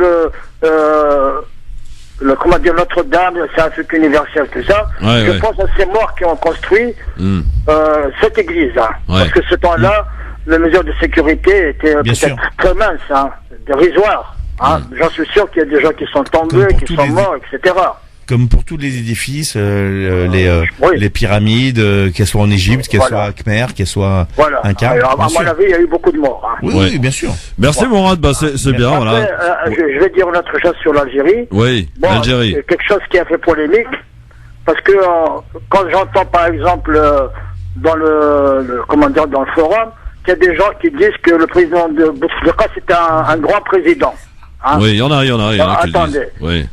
Notre-Dame, c'est un truc universel, tout ça. Ouais, je pense à ces morts qui ont construit cette église. Hein. Ouais. Parce que ce temps-là, les mesures de sécurité étaient peut-être très minces, hein, dérisoires. Hein. J'en suis sûr qu'il y a des gens qui sont tombés, qui sont morts, etc. Comme pour tous les édifices, les pyramides, qu'elles soient en Égypte, qu'elles soient à Khmer, qu'elles soient Inca. À mon avis, il y a eu beaucoup de morts. Hein. Oui, bien sûr. Merci Mourad, c'est bien. Après, voilà. Je vais dire une autre chose sur l'Algérie. Oui, l'Algérie. C'est quelque chose qui a fait polémique, parce que quand j'entends par exemple dans le forum, qu'il y a des gens qui disent que le président de Bouteflika c'était un grand président. Hein. Oui, il y en a qui le disent. Attendez. Oui.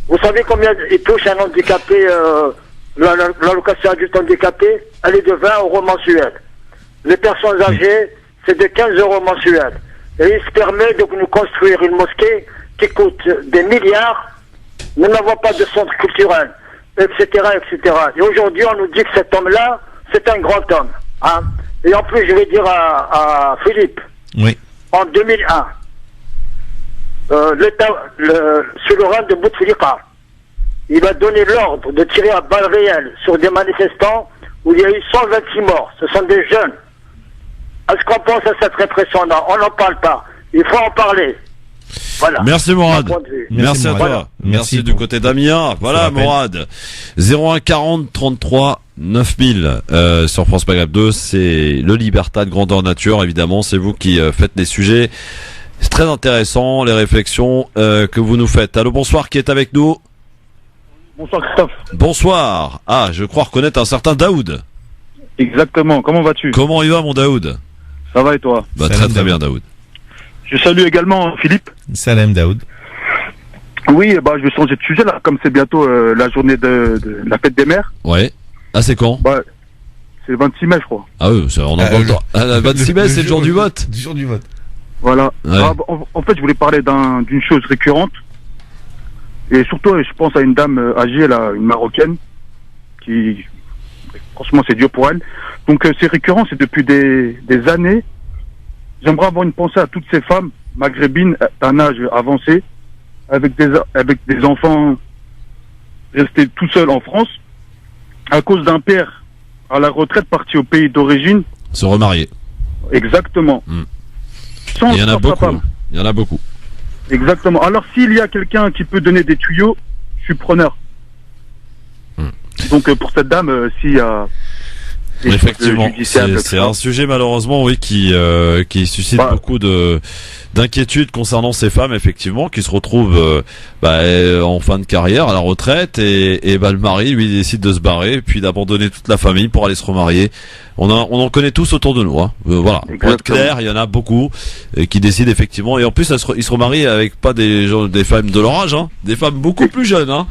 Vous savez combien il touche un handicapé, l'allocation adulte handicapé? Elle est de 20 € mensuels. Les personnes âgées, c'est de 15 € mensuels. Et il se permet de nous construire une mosquée qui coûte des milliards. Nous n'avons pas de centre culturel, etc., etc. Et aujourd'hui, on nous dit que cet homme-là, c'est un grand homme. Hein. Et en plus, je vais dire à Philippe, en 2001, sous le règne de Bouteflika, il a donné l'ordre de tirer à balles réelles sur des manifestants où il y a eu 126 morts. Ce sont des jeunes. Est-ce qu'on pense à cette répression-là? On n'en parle pas. Il faut en parler. Voilà. Merci Mourad. Merci à toi. Voilà. Merci du côté d'Amiens. Voilà Mourad. 01 40 33 9000 sur France Maghreb 2, c'est le Libertad grandeur nature. Évidemment, c'est vous qui faites les sujets. C'est très intéressant, les réflexions que vous nous faites. Allô, bonsoir, qui est avec nous? Bonsoir Christophe. Bonsoir. Ah, je crois reconnaître un certain Daoud. Exactement, comment vas-tu? Comment il va mon Daoud? Ça va et toi? Très bien Daoud. Je salue également Philippe. Salam Daoud. Oui, je vais changer de sujet là, comme c'est bientôt la journée de la fête des mères. Ouais. Ah, c'est quand? C'est le 26 mai je crois. Ah oui, on en le 26 mai, c'est le jour du vote. Du jour du vote. Voilà. Ouais. En fait, je voulais parler d'une chose récurrente. Et surtout, je pense à une dame âgée, là, une Marocaine, qui, franchement, c'est dur pour elle. Donc, c'est récurrent, c'est depuis des années. J'aimerais avoir une pensée à toutes ces femmes maghrébines d'un âge avancé, avec des enfants restés tout seuls en France, à cause d'un père à la retraite parti au pays d'origine. Se remarier. Il y en a beaucoup. Il y en a beaucoup. Exactement. Alors s'il y a quelqu'un qui peut donner des tuyaux, je suis preneur. Donc pour cette dame, s'il y a effectivement, c'est un sujet malheureusement qui suscite beaucoup d'inquiétude concernant ces femmes effectivement qui se retrouvent en fin de carrière à la retraite et le mari lui décide de se barrer puis d'abandonner toute la famille pour aller se remarier. On en connaît tous autour de nous, hein. Voilà. Pour être clair, il y en a beaucoup qui décident effectivement et en plus ils se remarient avec pas des femmes de leur âge, hein, des femmes beaucoup plus jeunes, hein.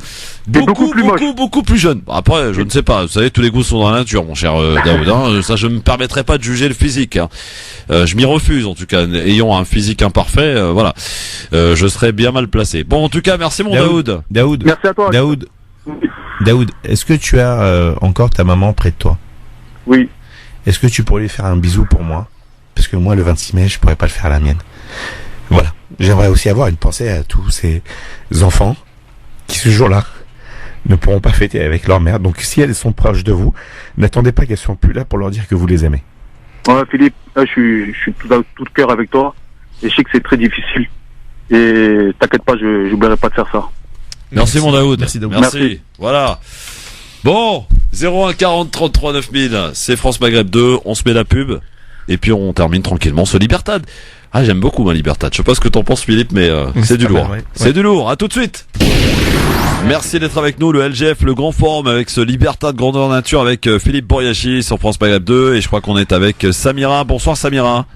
Beaucoup plus jeunes. Après, je ne sais pas. Vous savez, tous les goûts sont dans la nature, mon cher Daoud. Hein. Ça, je me permettrai pas de juger le physique. Hein. Je m'y refuse, en tout cas. Ayant un physique imparfait, voilà. Je serais bien mal placé. Bon, en tout cas, merci mon Daoud. Merci à toi. Daoud, est-ce que tu as encore ta maman près de toi? Oui. Est-ce que tu pourrais lui faire un bisou pour moi? Parce que moi, le 26 mai, je pourrais pas le faire à la mienne. Voilà. J'aimerais aussi avoir une pensée à tous ces enfants qui, ce jour-là, ne pourront pas fêter avec leur mère. Donc si elles sont proches de vous, n'attendez pas qu'elles soient plus là pour leur dire que vous les aimez. Ouais, Philippe, là, je suis tout cœur avec toi. Et je sais que c'est très difficile. Et t'inquiète pas, je n'oublierai pas de faire ça. Merci mon Daoud. Merci Daoud. Merci. Voilà. Bon, 01 40 33 9000, c'est France Maghreb 2, on se met la pub. Et puis on termine tranquillement ce Libertad. Ah, j'aime beaucoup ma Libertad. Je sais pas ce que t'en penses Philippe, mais c'est du lourd. C'est du lourd. À tout de suite. Merci d'être avec nous, le LGF, le grand forum avec ce Libertad grandeur nature avec Philippe Boriachi sur France Maghreb 2 et je crois qu'on est avec Samira. Bonsoir Samira.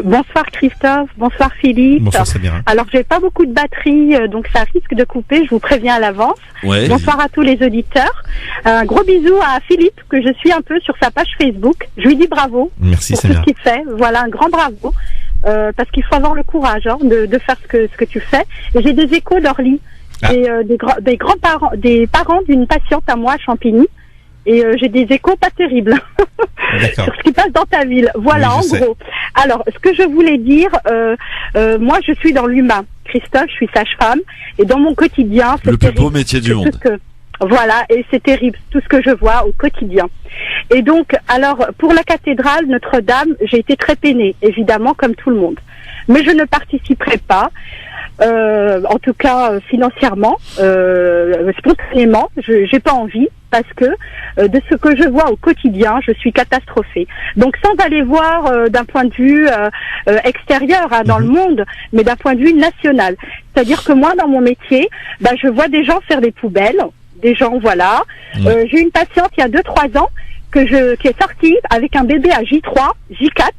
Bonsoir Christophe, bonsoir Philippe. Bonsoir Samira. Alors j'ai pas beaucoup de batterie, donc ça risque de couper, je vous préviens à l'avance. Ouais. Bonsoir à tous les auditeurs. Un gros bisou à Philippe, que je suis un peu sur sa page Facebook. Je lui dis bravo. Merci pour Samira. tout ce qu'il fait. Voilà, un grand bravo. Parce qu'il faut avoir le courage de faire ce que tu fais. Et j'ai des échos d'Orly, des grands-parents, des parents d'une patiente à moi à Champigny. Et j'ai des échos pas terribles sur ce qui passe dans ta ville. Voilà, Oui, en gros. Alors, ce que je voulais dire, moi, je suis dans l'humain. Christophe, je suis sage-femme, et dans mon quotidien, c'est Le plus terrible. beau métier du monde. Voilà, et c'est terrible, tout ce que je vois au quotidien. Et donc, alors, pour la cathédrale Notre-Dame, j'ai été très peinée, évidemment, comme tout le monde. Mais je ne participerai pas. En tout cas financièrement, spontanément, j'ai pas envie, parce que de ce que je vois au quotidien, je suis catastrophée. Donc sans aller voir d'un point de vue extérieur dans le monde, mais d'un point de vue national. C'est-à-dire que moi, dans mon métier, je vois des gens faire des poubelles, des gens, voilà. J'ai une patiente il y a 2-3 ans qui est sortie avec un bébé à J3, J4,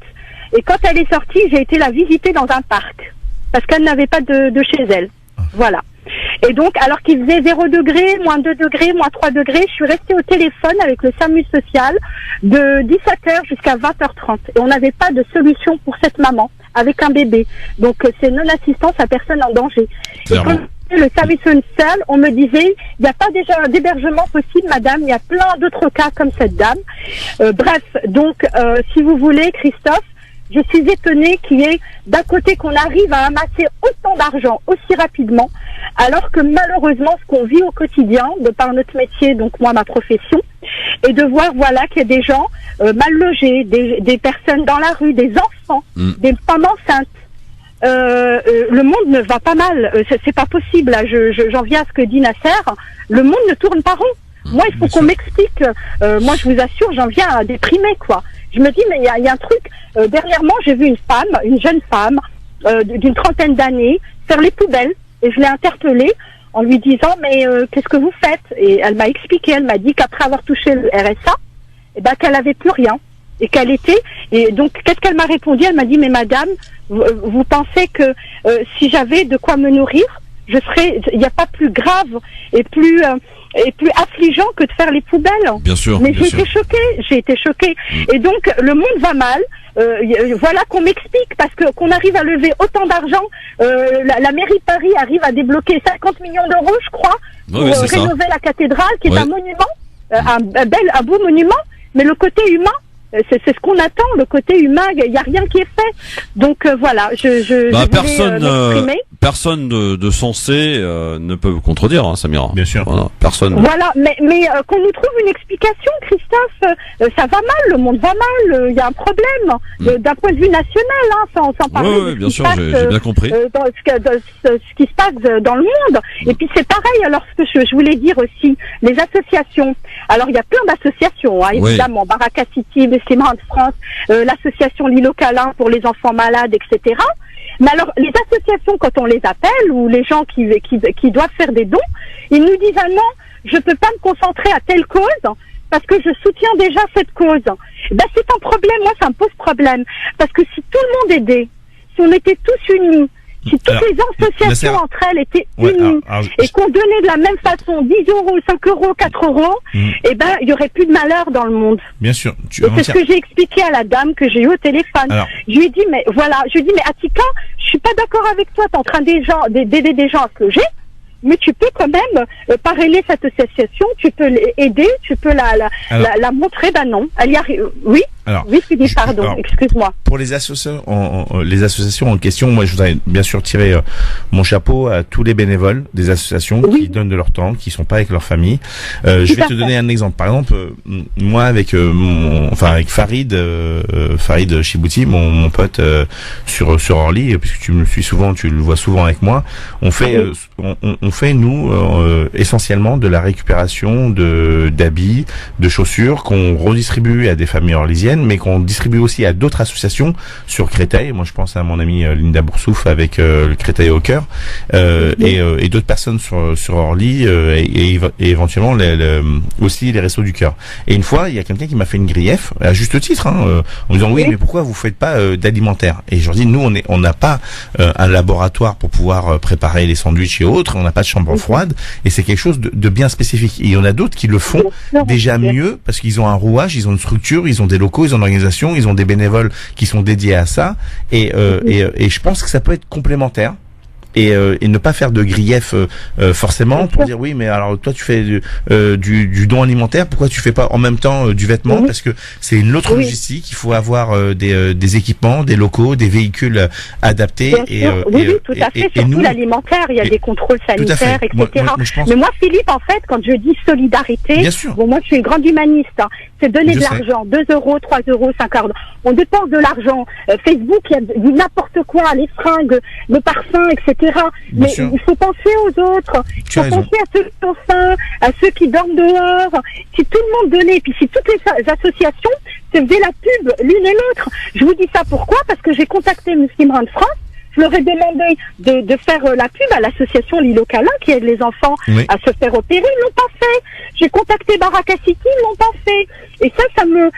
et quand elle est sortie, j'ai été la visiter dans un parc. Parce qu'elle n'avait pas de chez elle. Voilà. Et donc, alors qu'il faisait 0 degré, moins 2 degrés, moins 3 degrés, je suis restée au téléphone avec le SAMU social de 17h jusqu'à 20h30. Et on n'avait pas de solution pour cette maman avec un bébé. Donc, c'est non-assistance à personne en danger. Et quand le service social, on me disait, il n'y a pas déjà d'hébergement possible, madame, il y a plein d'autres cas comme cette dame. Bref, donc, si vous voulez, Christophe, je suis étonnée qu'il y ait d'un côté qu'on arrive à amasser autant d'argent aussi rapidement, alors que malheureusement ce qu'on vit au quotidien, de par notre métier, donc moi ma profession, et de voir voilà qu'il y a des gens mal logés, des personnes dans la rue, des enfants, des femmes enceintes. Le monde ne va pas mal, c'est pas possible. Là, j'en viens à ce que dit Nasser. Le monde ne tourne pas rond. Moi, il faut qu'on m'explique. Moi, je vous assure, j'en viens à déprimer, quoi. Je me dis, mais il y a un truc. Dernièrement, j'ai vu une jeune femme d'une trentaine d'années, faire les poubelles, et je l'ai interpellée en lui disant, mais qu'est-ce que vous faites? Et elle m'a expliqué, elle m'a dit qu'après avoir touché le RSA, qu'elle avait plus rien, et qu'elle était. Et donc, qu'est-ce qu'elle m'a répondu? Elle m'a dit, mais madame, vous pensez que si j'avais de quoi me nourrir, il n'y a pas plus grave et plus affligeant que de faire les poubelles. Bien sûr. Mais j'ai été choquée. Et donc, le monde va mal. Voilà qu'on m'explique, parce que qu'on arrive à lever autant d'argent, la mairie de Paris arrive à débloquer 50 millions d'euros, je crois, pour rénover la cathédrale, qui est un monument, un beau monument, mais le côté humain, c'est ce qu'on attend, le côté humain, il n'y a rien qui est fait. Donc voilà, je personne de sensé ne peut vous contredire, hein, Samira. Bien sûr. Voilà, personne. Voilà, mais qu'on nous trouve une explication, Christophe. Ça va mal, le monde va mal, il y a un problème d'un point de vue national, hein, sans parler de bien ce sûr, qui se passe, j'ai bien compris. ce qui se passe dans le monde. Et puis c'est pareil. Alors ce que je voulais dire aussi, les associations. Alors il y a plein d'associations, hein, évidemment, Baraka City, Besséma de France, l'association Lilo Câlin pour les enfants malades, etc. Mais alors, les associations, quand on les appelle, ou les gens qui doivent faire des dons, ils nous disent, ah non, je peux pas me concentrer à telle cause, parce que je soutiens déjà cette cause. C'est un problème, moi ça me pose problème. Parce que si tout le monde aidait, si on était tous unis, si toutes les associations entre elles étaient unies, et qu'on donnait de la même façon 10 euros, 5 euros, 4 euros, il y aurait plus de malheur dans le monde. Bien sûr. C'est ce que j'ai expliqué à la dame que j'ai eu au téléphone. Je lui ai dit, mais Atika, je suis pas d'accord avec toi, t'es en train d'aider des gens à se loger, mais tu peux quand même parrainer cette association, tu peux l'aider, tu peux la montrer, non, elle y arrive, oui. Alors, oui, Philippe, pardon, excuse-moi. Pour les associations en question, moi je voudrais bien sûr tirer mon chapeau à tous les bénévoles des associations qui donnent de leur temps, qui sont pas avec leur famille. Je vais te donner un exemple. Par exemple, moi avec avec Farid Chibouti, mon pote sur Orly, puisque tu me suis souvent, tu le vois souvent avec moi, on fait nous essentiellement de la récupération d'habits, de chaussures qu'on redistribue à des familles orlysiennes. Saint-Étienne, mais qu'on distribue aussi à d'autres associations sur Créteil. Moi, je pense à mon amie Linda Boursouf avec le Créteil au cœur, et d'autres personnes sur Orly, et éventuellement aussi les Restos du Cœur. Et une fois, il y a quelqu'un qui m'a fait une grief, à juste titre, en me disant oui, mais pourquoi vous faites pas d'alimentaire? Et je leur dis, nous, on n'a pas un laboratoire pour pouvoir préparer les sandwichs et autres, on n'a pas de chambre froide, et c'est quelque chose de bien spécifique. Et il y en a d'autres qui le font déjà mieux, parce qu'ils ont un rouage, ils ont une structure, ils ont des locaux, ils ont une organisation, ils ont des bénévoles qui sont dédiés à ça, et je pense que ça peut être complémentaire. Et ne pas faire de grief forcément pour dire oui, mais alors toi tu fais du don alimentaire, pourquoi tu fais pas en même temps du vêtement? Parce que c'est une autre logistique, il faut avoir des équipements, des locaux, des véhicules adaptés. Oui, tout à fait. Surtout l'alimentaire, il y a des contrôles sanitaires, etc. Mais moi, Philippe, en fait, quand je dis solidarité, bon, moi je suis une grande humaniste, hein, c'est donner de l'argent, 2 euros, 3 euros, 5 euros. On dépense de l'argent. Facebook, il y a n'importe quoi, les fringues, le parfum, etc. Mais il faut penser aux autres, il faut penser à ceux qui ont faim, à ceux qui dorment dehors. Si tout le monde donnait, puis si toutes les associations se faisaient la pub l'une et l'autre. Je vous dis ça pourquoi? Parce que j'ai contacté Muslim Run France. Je leur ai demandé de faire la pub à l'association Lilo Câlin qui aide les enfants à se faire opérer. Ils l'ont pas fait. J'ai contacté Baraka City, ils l'ont pas fait. Et ça me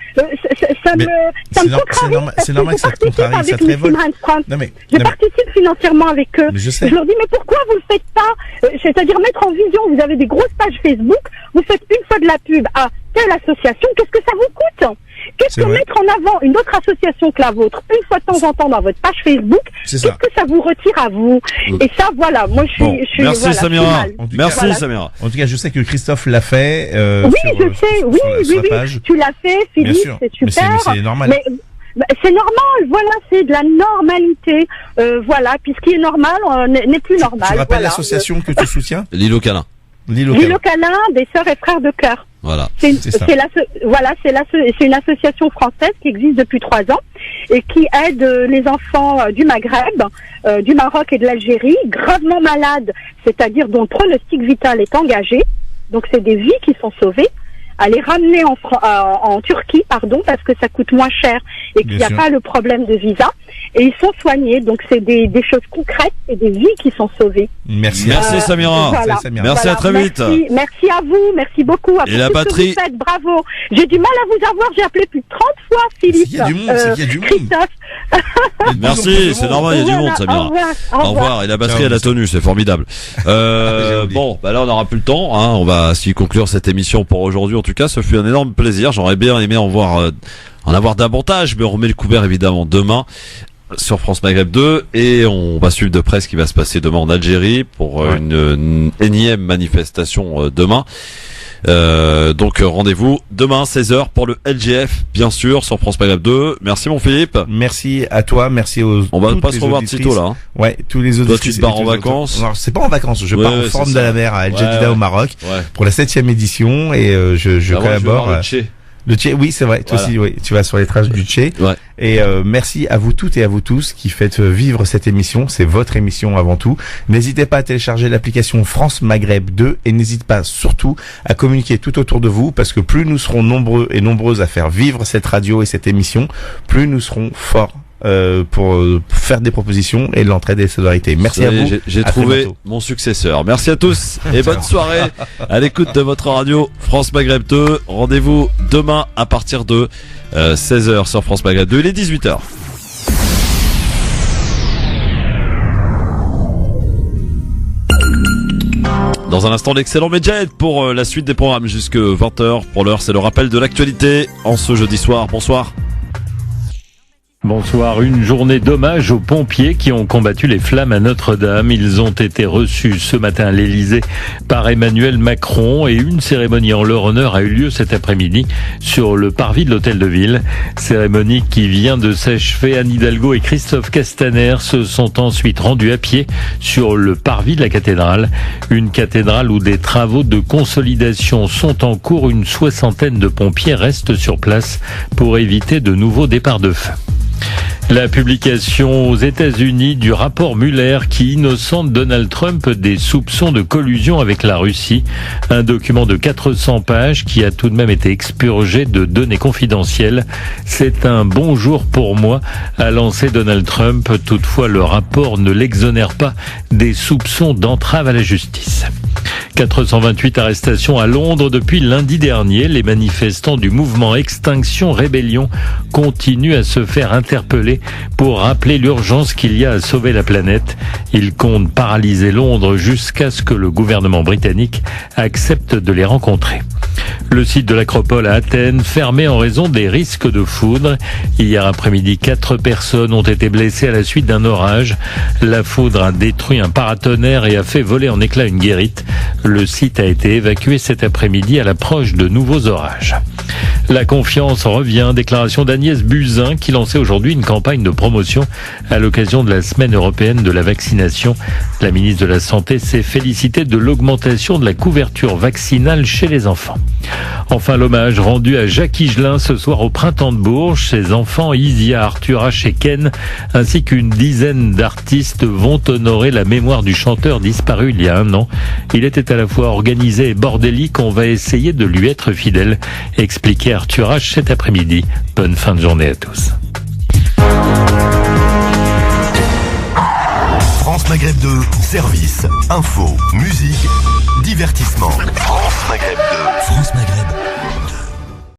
contrarie. C'est normal que ça te contrarie, ça te révolte. Je participe financièrement avec eux. Je leur dis, mais pourquoi vous le faites pas? C'est-à-dire mettre en vision, vous avez des grosses pages Facebook, vous faites une fois de la pub à telle association, qu'est-ce que ça vous coûte? Qu'est-ce que mettre en avant une autre association que la vôtre, une fois de temps en temps dans votre page Facebook, qu'est-ce que ça vous retire à vous? Et ça, voilà, moi je suis merci voilà, Samira. Merci voilà. Samira. En tout cas, je sais que Christophe l'a fait. Oui, tu l'as fait, Philippe, c'est super. Mais c'est normal. C'est normal, voilà, c'est de la normalité. Voilà, puis ce qui est normal n'est plus normal. Tu rappelles l'association que tu soutiens? Lilo Câlin. Lilo Câlin, des sœurs et frères de cœur. Voilà. C'est une association française qui existe depuis 3 ans et qui aide les enfants du Maghreb, du Maroc et de l'Algérie, gravement malades, c'est-à-dire dont le pronostic vital est engagé. Donc c'est des vies qui sont sauvées, à les ramener en Turquie, parce que ça coûte moins cher et qu'il n'y a pas le problème de visa. Et ils sont soignés, donc c'est des choses concrètes et des vies qui sont sauvées. Merci Samira. Voilà. Merci, à très vite. Merci à vous, merci beaucoup. Et la batterie. Que vous faites, bravo. J'ai du mal à vous avoir, j'ai appelé plus de 30 fois Philippe. Il y a du monde, Christophe. Merci, c'est normal, il y a du monde, Samira. Au revoir. Et la batterie, elle a tenu, c'est formidable. Bon, bah là, on n'aura plus le temps, hein. On va s'y conclure cette émission pour aujourd'hui. En tout cas, ce fut un énorme plaisir. J'aurais bien aimé en avoir davantage, mais on remet le couvert évidemment demain sur France Maghreb 2 et on va suivre de près ce qui va se passer demain en Algérie pour une énième manifestation demain. Donc rendez-vous demain 16h pour le LGF bien sûr sur France Maghreb 2. Merci mon Philippe. Merci à toi, merci aux On va pas se revoir de sitôt là. Hein. Ouais, tous les autres. Toi tu te pars en vacances. Non, c'est pas en vacances, je pars en forme de la mer à El Jadida au Maroc pour la 7e édition et je collabore. Le Tché, oui, c'est vrai. Toi aussi, oui, tu vas sur les traces du Tché. Et merci à vous toutes et à vous tous qui faites vivre cette émission. C'est votre émission avant tout. N'hésitez pas à télécharger l'application France Maghreb 2 et n'hésitez pas surtout à communiquer tout autour de vous parce que plus nous serons nombreux et nombreuses à faire vivre cette radio et cette émission, plus nous serons forts pour faire des propositions et l'entraide et la solidarité. Merci à vous. J'ai trouvé mon successeur. Merci à tous et bonne soirée à l'écoute de votre radio France Maghreb 2. Rendez-vous demain à partir de 16h sur France Maghreb 2. Il est 18h. Dans un instant, l'excellent Medjed pour la suite des programmes jusque 20h. Pour l'heure, c'est le rappel de l'actualité en ce jeudi soir. Bonsoir. Bonsoir, une journée d'hommage aux pompiers qui ont combattu les flammes à Notre-Dame. Ils ont été reçus ce matin à l'Élysée par Emmanuel Macron et une cérémonie en leur honneur a eu lieu cet après-midi sur le parvis de l'Hôtel de Ville. Cérémonie qui vient de s'achever. Anne Hidalgo et Christophe Castaner se sont ensuite rendus à pied sur le parvis de la cathédrale. Une cathédrale où des travaux de consolidation sont en cours. Une 60aine de pompiers restent sur place pour éviter de nouveaux départs de feu. La publication aux États-Unis du rapport Mueller qui innocente Donald Trump des soupçons de collusion avec la Russie. Un document de 400 pages qui a tout de même été expurgé de données confidentielles. C'est un bon jour pour moi, a lancé Donald Trump. Toutefois, le rapport ne l'exonère pas des soupçons d'entrave à la justice. 428 arrestations à Londres depuis lundi dernier. Les manifestants du mouvement Extinction Rébellion continuent à se faire interpeller pour rappeler l'urgence qu'il y a à sauver la planète. Ils comptent paralyser Londres jusqu'à ce que le gouvernement britannique accepte de les rencontrer. Le site de l'Acropole à Athènes fermé en raison des risques de foudre. Hier après-midi, 4 personnes ont été blessées à la suite d'un orage. La foudre a détruit un paratonnerre et a fait voler en éclats une guérite. Le site a été évacué cet après-midi à l'approche de nouveaux orages. La confiance revient. Déclaration d'Agnès Buzyn qui lançait aujourd'hui une campagne de promotion à l'occasion de la semaine européenne de la vaccination. La ministre de la Santé s'est félicitée de l'augmentation de la couverture vaccinale chez les enfants. Enfin, l'hommage rendu à Jacques Higelin ce soir au Printemps de Bourges. Ses enfants Isia, Arthur H et Ken, ainsi qu'une dizaine d'artistes vont honorer la mémoire du chanteur disparu il y a un an. Il était à la fois organisé et bordélique. On va essayer de lui être fidèle, expliquait Arthur H cet après-midi. Bonne fin de journée à tous. France Maghreb 2, service, info, musique, divertissement. France Maghreb 2.